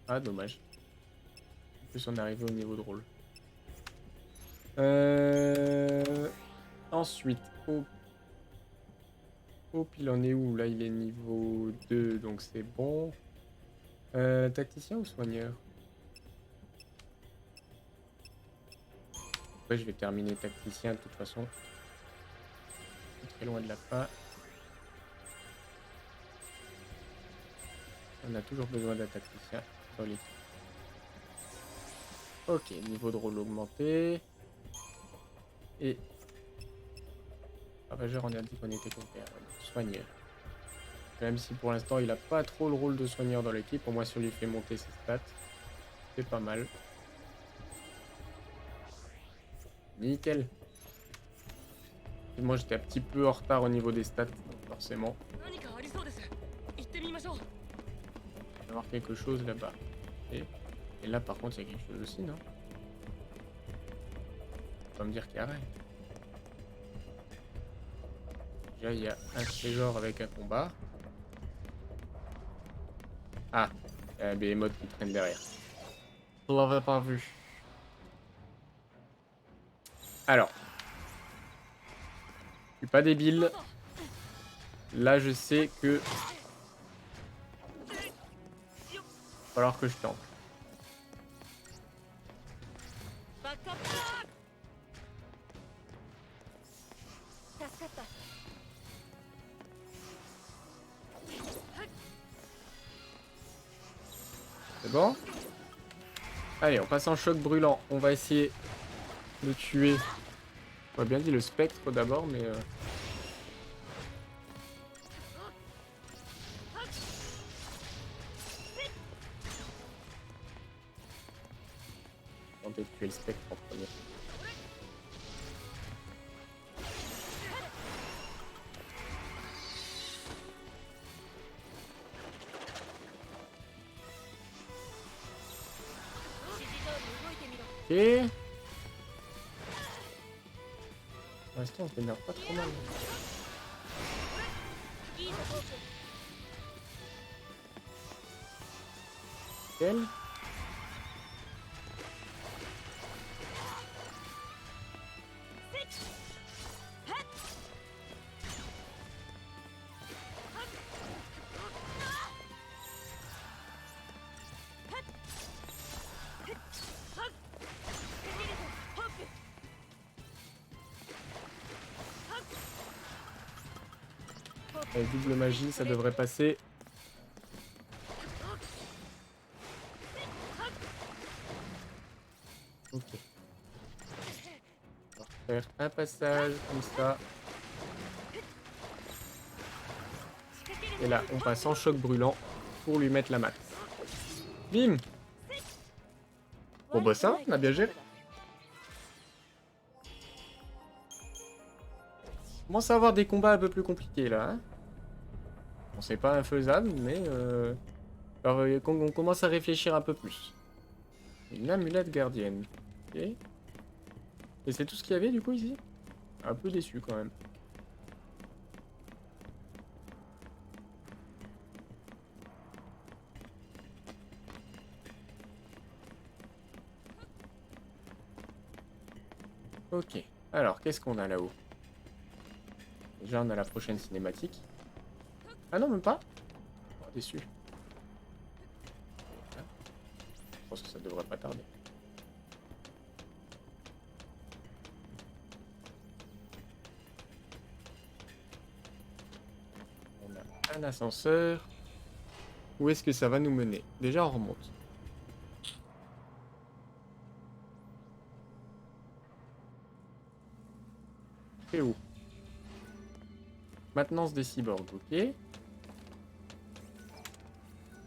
Ah, dommage. En plus, on est arrivé au niveau de rôle. Ensuite, Hop, il en est où? Là, il est niveau 2, donc c'est bon. Tacticien ou soigneur? Ouais, je vais terminer tacticien de toute façon. Très loin de la fin. On a toujours besoin d'un tacticien dans l'équipe. Ok, niveau de rôle augmenté. Et... Ravageur, on a dit qu'on était complet. Soigneur. Même si pour l'instant il a pas trop le rôle de soigneur dans l'équipe, au moins si on lui fait monter ses stats, c'est pas mal. Nickel. Et moi j'étais un petit peu en retard au niveau des stats, donc forcément. On va voir quelque chose là-bas. Et là par contre il y a quelque chose aussi, non? On va me dire qu'il y a rien. Déjà il y a un trésor avec un combat. Ah, il y a un Behemoth qui traîne derrière. On l'avait pas vu. Alors. Je suis pas débile. Là je sais que... Il va falloir que je tente. C'est bon? Allez, on passe en choc brûlant. On va essayer de tuer... On va bien dit le spectre d'abord, mais... Tenter de tuer le spectre en premier. Ok. Pour l'instant, on se démerde pas trop mal. Nickel. Avec double magie, ça devrait passer. Ok. On va faire un passage comme ça. Et là, on passe en choc brûlant pour lui mettre la masse. Bim! Bon bah ça, on a bien géré. On commence à avoir des combats un peu plus compliqués là. Hein, bon, c'est pas infaisable, mais alors, on commence à réfléchir un peu plus. Une amulette gardienne. Ok. Et c'est tout ce qu'il y avait du coup ici? Un peu déçu quand même. Ok. Alors, qu'est-ce qu'on a là-haut? Déjà, on a la prochaine cinématique. Ah non, même pas? Oh, déçu. Je pense que ça devrait pas tarder. On a un ascenseur. Où est-ce que ça va nous mener? Déjà, on remonte. Et où? Maintenance des cyborgs, ok.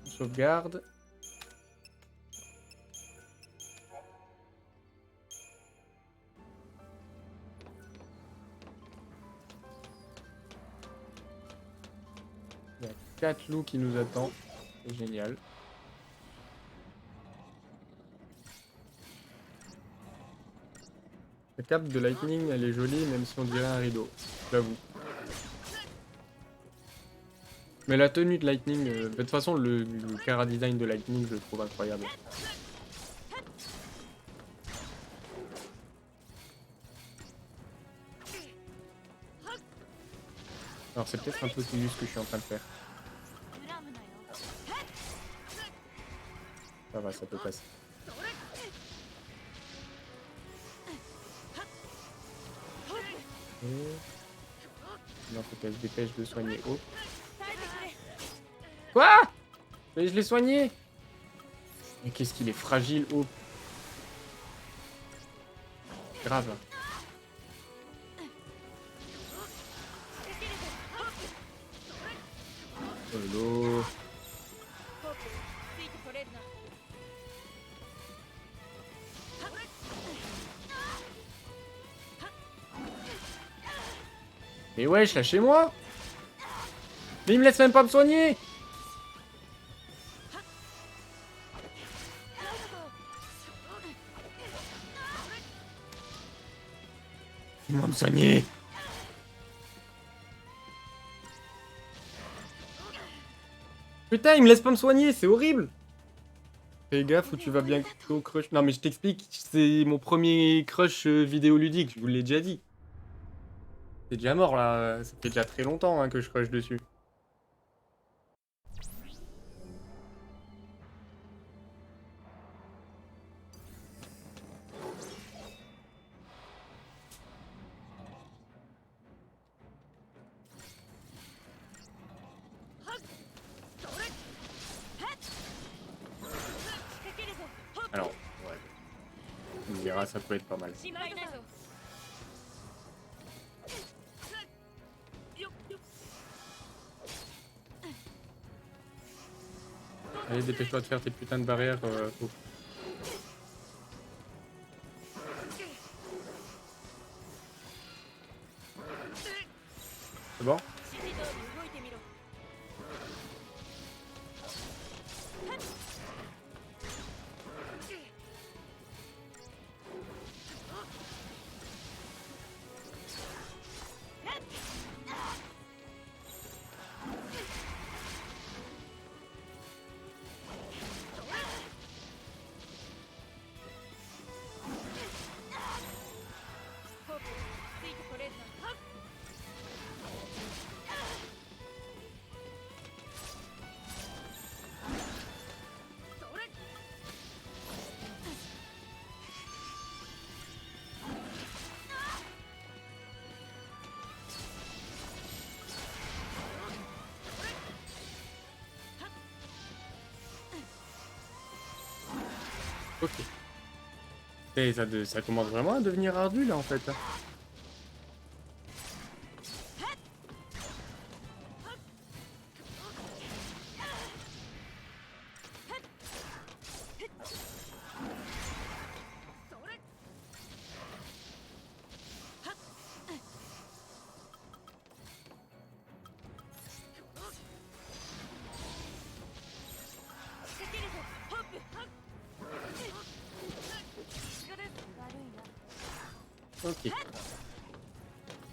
On sauvegarde. Il y a 4 loups qui nous attendent. C'est génial. La cape de Lightning, elle est jolie, même si on dirait un rideau. J'avoue. Mais la tenue de Lightning, de toute façon, le cara design de Lightning, je le trouve incroyable. Alors c'est peut-être un peu plus ce que je suis en train de faire. Ça va, ça peut passer. Non, faut qu'elle se dépêche de soigner Hope. Quoi? Mais je l'ai soigné. Mais qu'est-ce qu'il est fragile, Hope. Grave. Hello. Mais wesh, lâchez-moi. Mais il me laisse même pas me soigner. Laisse-moi me soigner. Putain, il me laisse pas me soigner, c'est horrible. Fais gaffe ou tu vas bientôt crush. Non mais je t'explique, c'est mon premier crush vidéoludique, je vous l'ai déjà dit. C'est déjà mort là, ça fait déjà très longtemps hein, que je crush dessus. Alors, ouais. On verra, ça peut être pas mal. Allez, dépêche-toi de faire tes putains de barrières. C'est bon? Ok. Et ça commence vraiment à devenir ardu là en fait. Ok.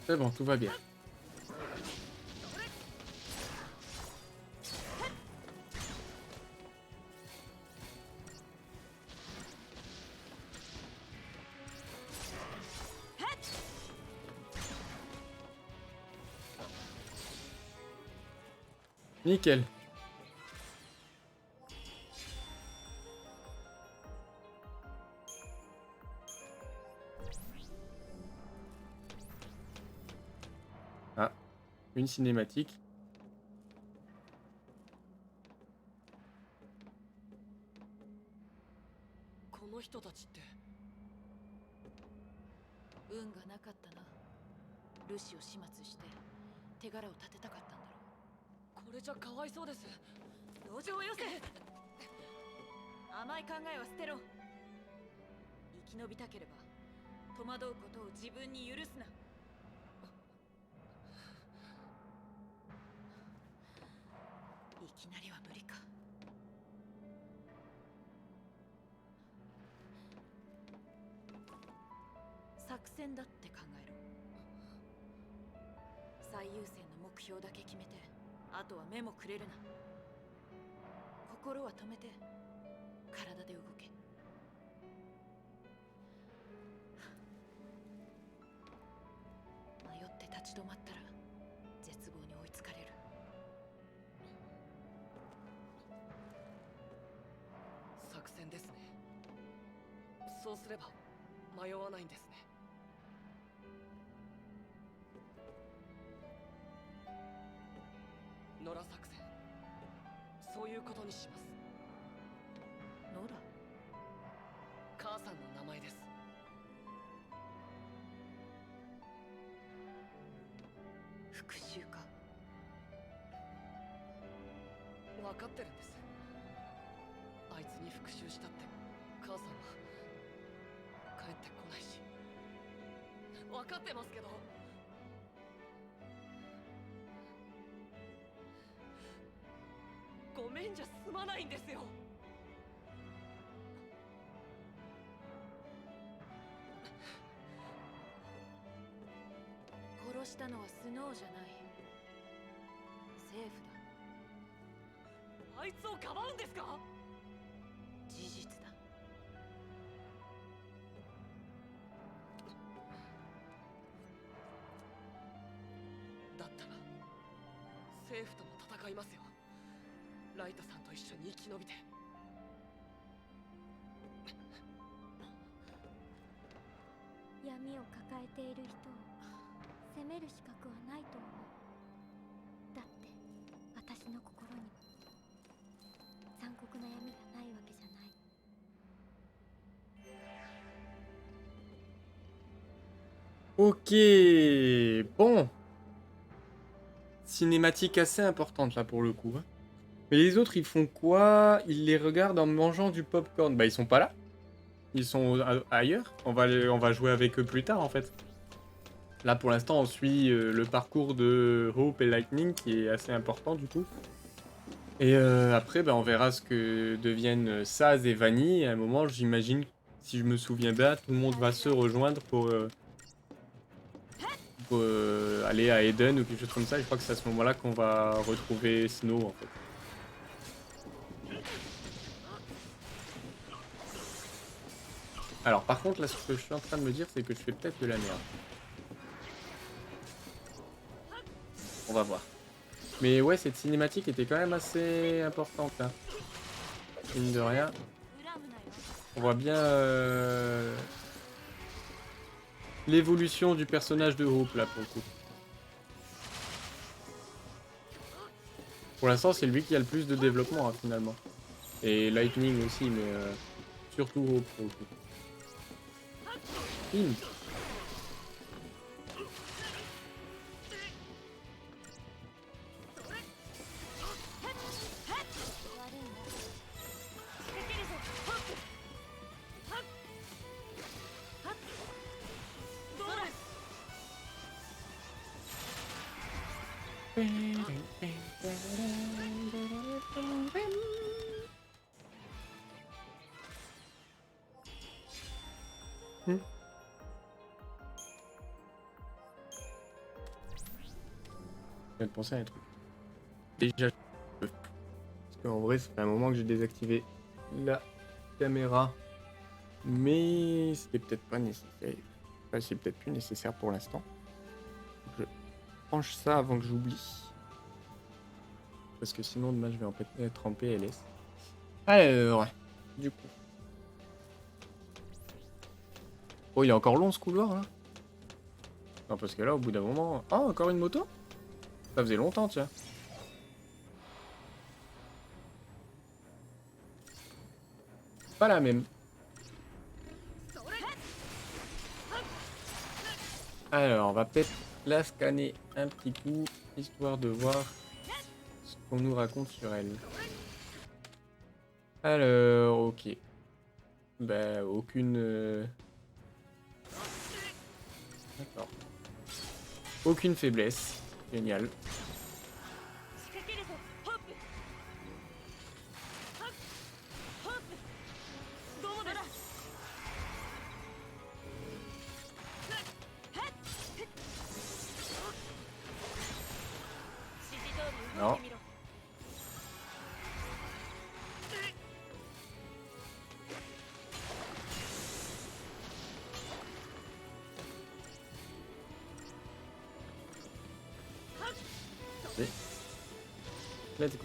C'est bon, tout va bien. Nickel. Ah, une cinématique.運がなかったな。ルシを始末して手柄を立てたかったんだろこれじゃかわいそうです。う。同情をよせ。甘い考えは捨てろ。生き延びたければ戸惑うことを自分に許すな。いきなりは無理か。作戦だって考えろ。最優先の目標だけ決めて、あとは目もくれるな。心は止めて、体で動け。迷って立ち止まったら絶望に追いつかれる。作戦ですね。そうすれば迷わないんですね。野良作戦、そういうことにします。ノラ、母さんの名前です。復讐か。分かってるんです。あいつに復讐したって母さんは帰ってこないし。分かってますけど、ごめんじゃ済まないんですよ。殺したのはスノーじゃない。政府だ。あいつをかばうんですか？事実だ。だったら政府とも戦いますよ。ライトさんと一緒に生き延びて。闇を抱えている人を責める資格はないと思う。だって私の心にも残酷な闇がないわけじゃない。Ok, bon. Cinématique assez importante là pour le coup. Hein. Mais les autres, ils font quoi? Ils les regardent en mangeant du popcorn. Bah, ils sont pas là. Ils sont ailleurs. On va jouer avec eux plus tard en fait. Là pour l'instant, on suit le parcours de Hope et Lightning qui est assez important du coup. Et après, bah, on verra ce que deviennent Saz et Vanny. À un moment, j'imagine, si je me souviens bien, tout le monde va se rejoindre pour aller à Eden ou quelque chose comme ça. Je crois que c'est à ce moment-là qu'on va retrouver Snow en fait. Alors par contre là ce que je suis en train de me dire c'est que je fais peut-être de la merde. On va voir. Mais ouais, cette cinématique était quand même assez importante là. Mine de rien. On voit bien l'évolution du personnage de Hope là pour le coup. Pour l'instant c'est lui qui a le plus de développement hein, finalement. Et Lightning aussi mais Surtout au pro. Bim. Je viens de penser à un truc. Déjà, parce qu'en vrai, ça fait un moment que j'ai désactivé la caméra. Mais c'était peut-être pas nécessaire. Enfin, c'est peut-être plus nécessaire pour l'instant. Je range ça avant que j'oublie. Parce que sinon, demain, je vais être en PLS. Alors, du coup. Oh, il est encore long ce couloir là. Non, parce que là, au bout d'un moment. Ah, encore une moto? Ça faisait longtemps, tiens. Pas la même. Alors, on va peut-être la scanner un petit coup, histoire de voir ce qu'on nous raconte sur elle. Alors, ok. Bah, aucune... D'accord. Aucune faiblesse. Génial. Non. Allez. Let's go.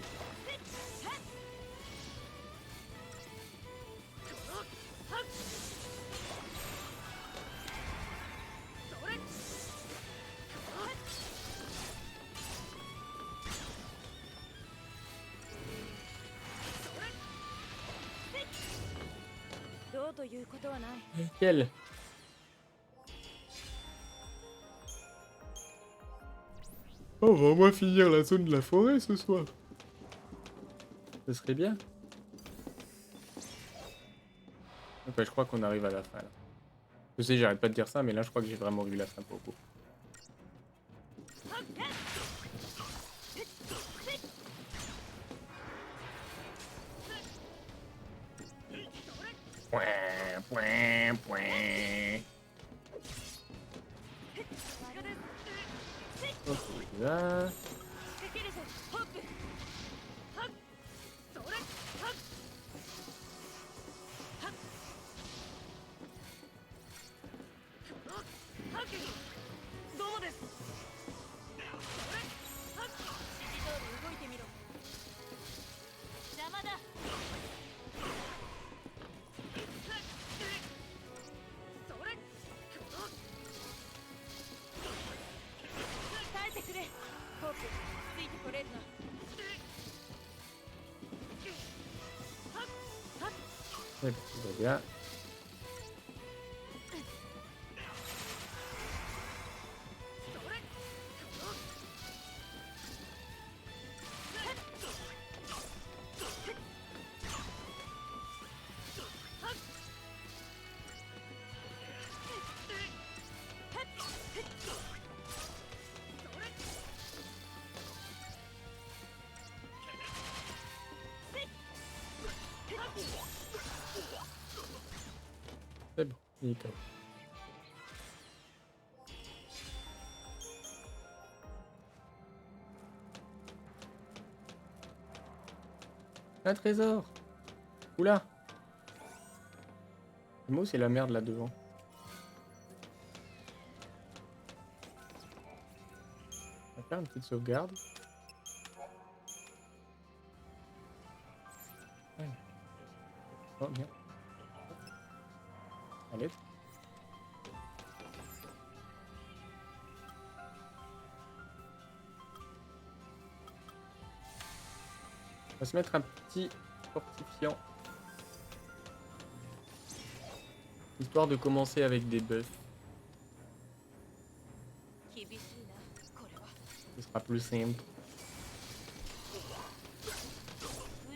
Nickel. Oh, on va au moins finir la zone de la forêt ce soir. Ce serait bien. Enfin, je crois qu'on arrive à la fin là. Je sais, j'arrête pas de dire ça, mais là je crois que j'ai vraiment vu la fin pour beaucoup. Point, point, point. Ok, là. Ouais, tout va bien. C'est bon, il est KO. Un trésor. Oula. Le mot c'est la merde là devant. On va faire une petite sauvegarde. Ouais. Oh bien. Allez. On va se mettre un petit fortifiant. Histoire de commencer avec des buffs. 厳しいなこれは。 Ce sera plus simple.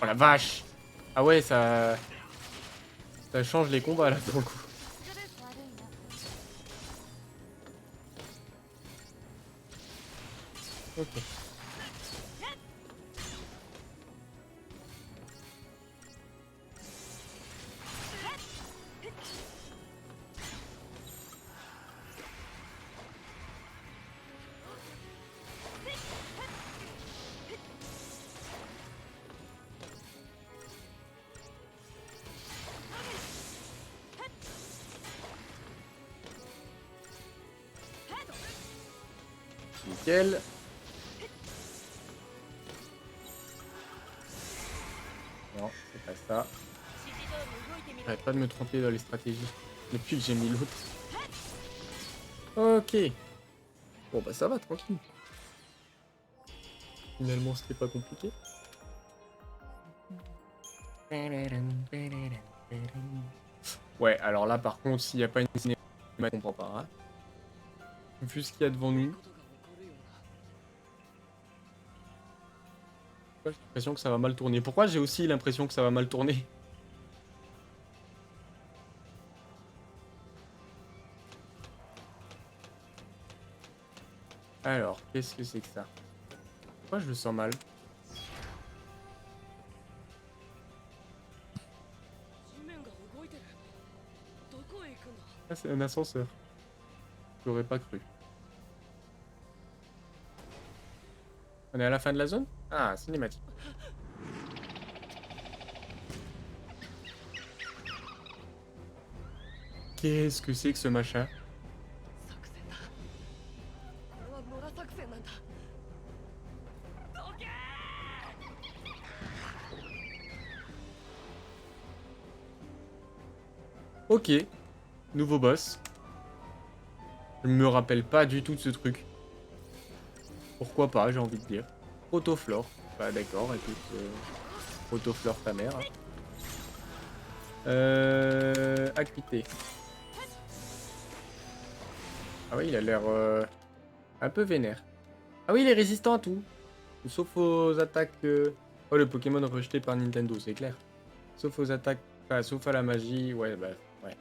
Oh la vache! Ah ouais, ça change les combats là pour le coup. 悪いな。 Ok. Nickel. Non, c'est pas ça. 指示通り動いてみろ。 J'arrête pas de me tromper dans les stratégies. Depuis que j'ai mis l'autre. Ok. Bon bah ça va, tranquille. Finalement c'était pas compliqué. Ouais, alors là par contre, s'il n'y a pas une cinématique, je comprends pas. Hein. Vu ce qu'il y a devant nous, ことが起こるような j'ai l'impression que ça va mal tourner. Pourquoi j'ai aussi l'impression que ça va mal tourner? Alors, qu'est-ce que c'est que ça? Pourquoi je le sens mal? 地面が動いてる。どこへ行くんだ。 Ah, c'est un ascenseur. J'aurais pas cru. On est à la fin de la zone? Ah, cinématique. Qu'est-ce que c'est que ce machin? 作戦だ。これは野良作戦なんだ。どけー Ok. Nouveau boss. Je me rappelle pas du tout de ce truc. Pourquoi pas, j'ai envie de dire. Protoflore. Bah d'accord, écoute. Protoflore ta mère. Acuité. Ah oui, il a l'air un peu vénère. Ah oui, il est résistant à tout. Sauf aux attaques... Oh, le Pokémon rejeté par Nintendo, c'est clair. Sauf aux attaques... Enfin, sauf à la magie. Ouais, bah... Ouais.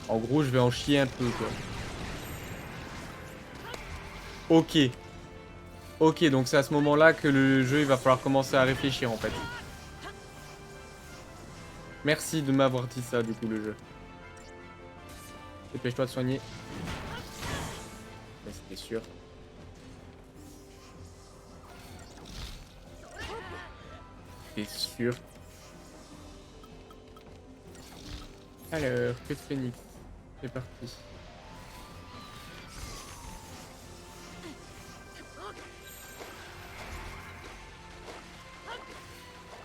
Ok. En gros, je vais en chier un peu, quoi. Ok. Ok, donc c'est à ce moment-là que le jeu, il va falloir commencer à réfléchir, en fait. Merci de m'avoir dit ça, du coup, le jeu. Dépêche-toi de soigner. Mais c'était sûr. C'est sûr. Alors, que de phénix. C'est parti.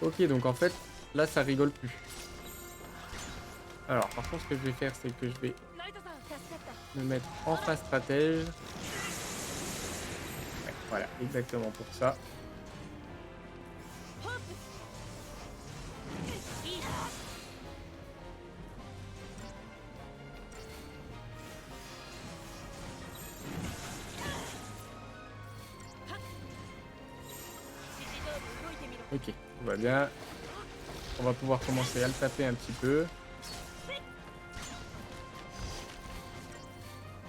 Ok, donc en fait, là, ça rigole plus. Alors, par contre, ce que je vais faire, c'est que je vais ライトさん助かった。 me mettre en phase stratège. Ouais, voilà, exactement pour ça. いいな。 指示通り動いてみろ。 Ok, tout va bien. On va pouvoir commencer à le taper un petit peu.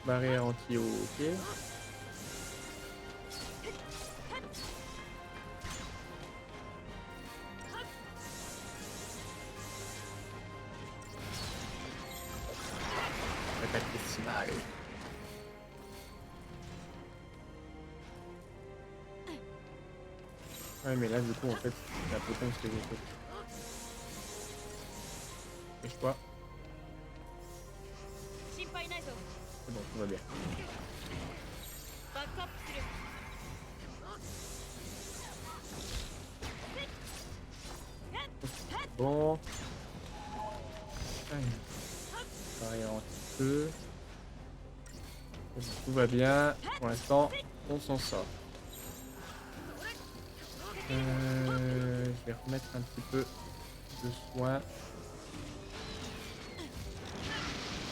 Barrière anti-eau, ok. Attaque décimale. Ouais, mais là, du coup, en fait, c'est un peu con ce que j'ai fait. Dépêche-toi. 心配ないぞ。 C'est bon, tout va bien. バックアップする。 Bon. Allez. Barrière anti-feu. Tout va bien. Pour l'instant, on s'en sort. Je vais remettre un petit peu de soin.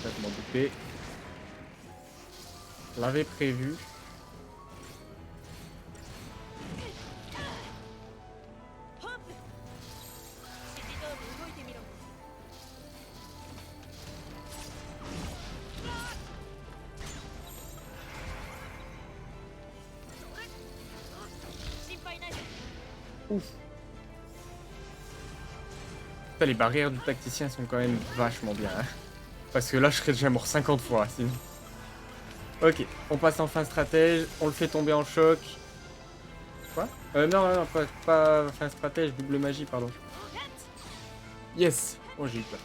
Ça, je m'en doutais. Je l'avais prévu. Ouf. Putain, les barrières du tacticien sont quand même vachement bien. Hein. Parce que là, je serais déjà mort 50 fois sinon. Ok, on passe en fin stratège, on le fait tomber en choc. Quoi non, pas fin stratège, double magie, pardon. Yes. Oh, j'ai eu peur.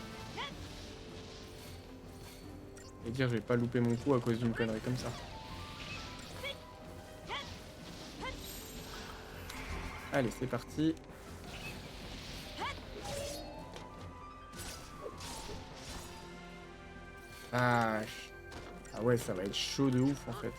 Et dire, je vais pas louper mon coup à cause d'une connerie comme ça. Allez, c'est parti. Vache. Ah ouais, ça va être chaud de ouf en fait.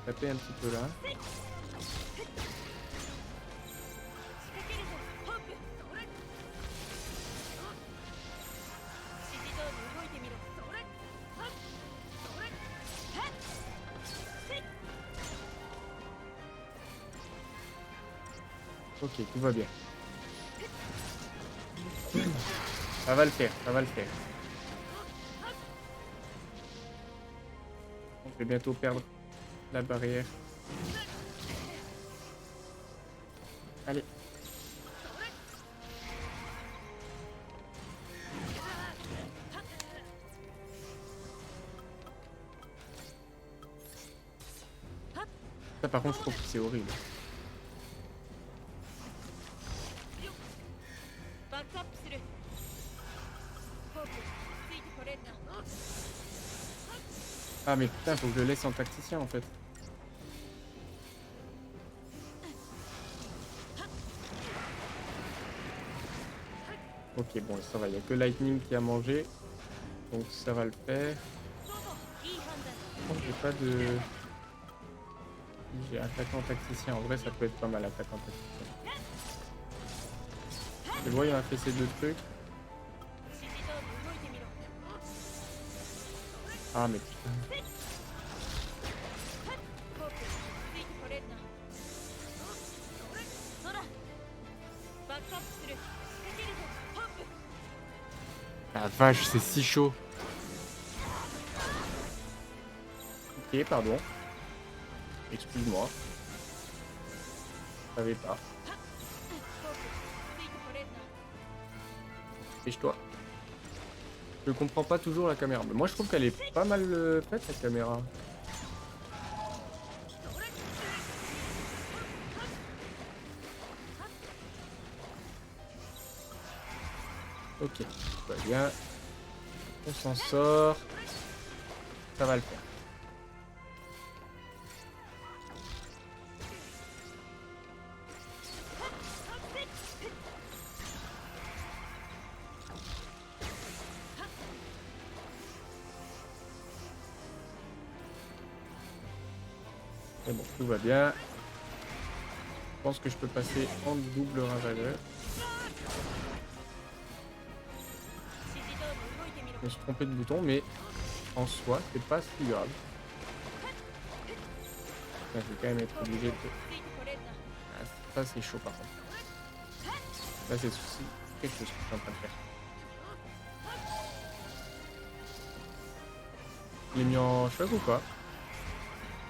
Taper un petit peu là. Ok, tout va bien. Ça va le faire, ça va le faire. On va bientôt perdre la barrière. Allez. Ça par contre je trouve que c'est horrible. Ah mais putain, faut que je le laisse en tacticien en fait. Ok, bon, ça va, il n'y a que Lightning qui a mangé. Donc ça va le faire. J'ai pas de... J'ai attaquant tacticien. En vrai, ça peut être pas mal, attaquant tacticien. Je vois, il m'a fait ces deux trucs. Ah mais putain. La vache, c'est si chaud. Ok, pardon. Excuse-moi. Je savais pas. Fiche-toi. Je comprends pas toujours la caméra. Mais moi, je trouve qu'elle est pas mal faite, cette caméra. Ok, tout va bien. On s'en sort. Ça va le faire. C'est bon, tout va bien. Je pense que je peux passer en double ravaleur. Je me suis trompé de bouton, mais en soi, c'est pas si grave. Je vais quand même être obligé de... Ah, ça, c'est chaud par contre. Là, c'est souci. Quelque chose que je suis en train de faire. Il est mis en choc ou pas?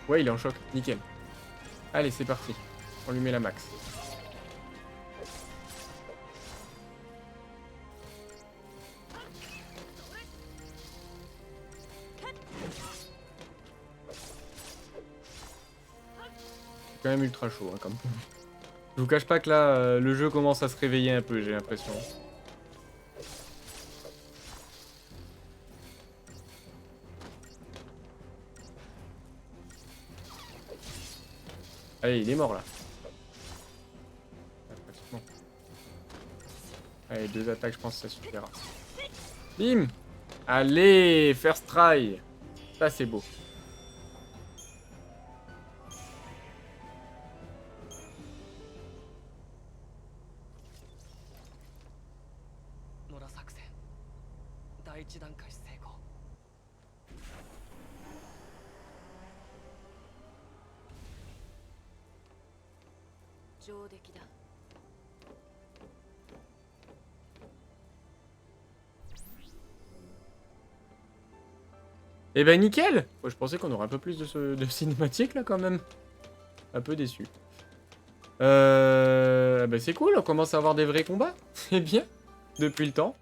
Ouais, il est en choc. Nickel. Allez, c'est parti. On lui met la max. C'est quand même ultra chaud, hein, comme. Je vous cache pas que là, le jeu commence à se réveiller un peu, j'ai l'impression. Allez, il est mort là. Ah, pratiquement. Allez, 2 attaques, je pense que ça suffira. Bim! Allez, first try! Ça, c'est beau. Nora 作戦第一段階成功。上出来だ。Eh ben nickel! Moi, je pensais qu'on aurait un peu plus de cinématique là quand même. Un peu déçu. Bah c'est cool, on commence à avoir des vrais combats. C'est bien. Depuis le temps.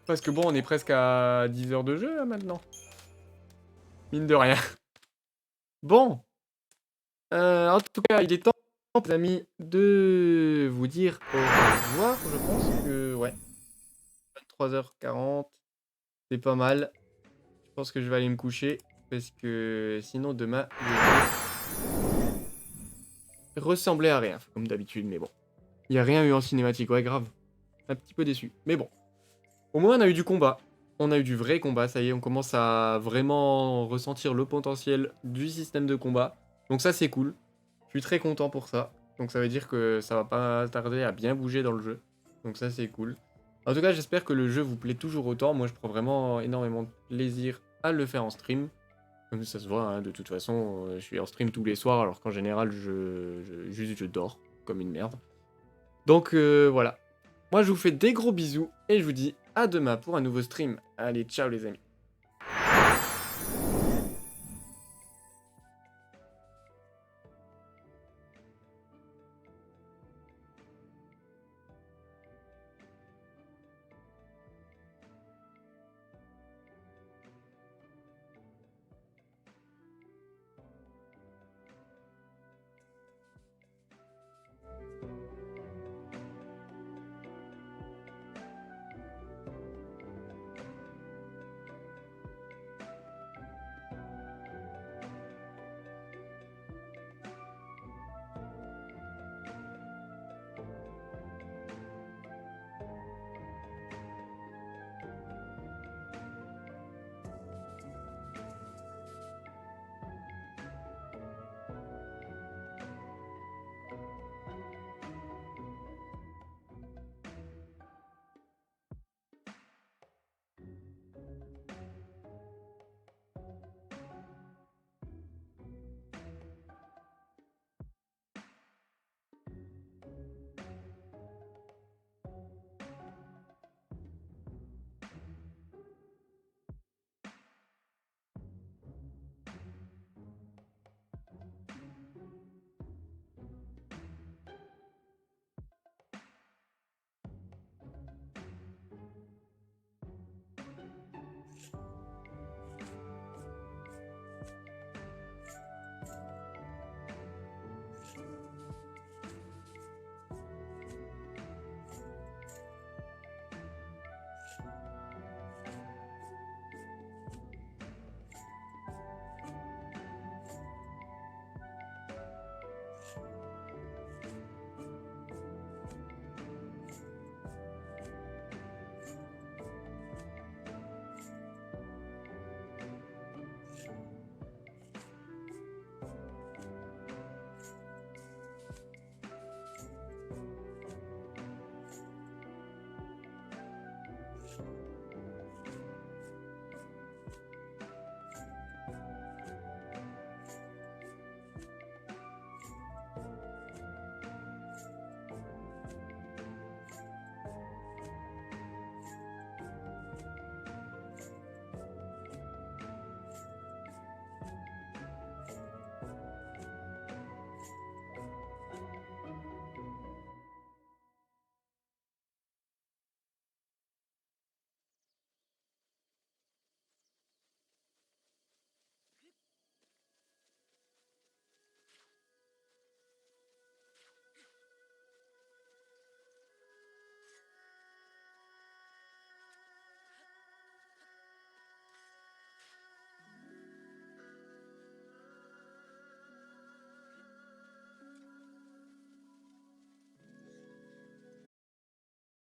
Parce que bon, on est presque à 10 heures de jeu là maintenant. Mine de rien. Bon. En tout cas, il est temps, les amis, de vous dire au revoir. Je pense que, ouais. 23h40. C'est pas mal. Je pense que je vais aller me coucher. Parce que sinon, demain, je vais ressembler à rien. Comme d'habitude, mais bon. Il n'y a rien eu en cinématique. Ouais, grave. Un petit peu déçu. Mais bon. Au moins, on a eu du combat. On a eu du vrai combat. Ça y est, on commence à vraiment ressentir le potentiel du système de combat. Donc ça, c'est cool. Je suis très content pour ça. Donc ça veut dire que ça va pas tarder à bien bouger dans le jeu. Donc ça, c'est cool. En tout cas, j'espère que le jeu vous plaît toujours autant. Moi, je prends vraiment énormément de plaisir à le faire en stream. Comme ça se voit, hein, de toute façon, je suis en stream tous les soirs, alors qu'en général, je dors comme une merde. Donc voilà. Moi, je vous fais des gros bisous et je vous dis à demain pour un nouveau stream. Allez, ciao les amis.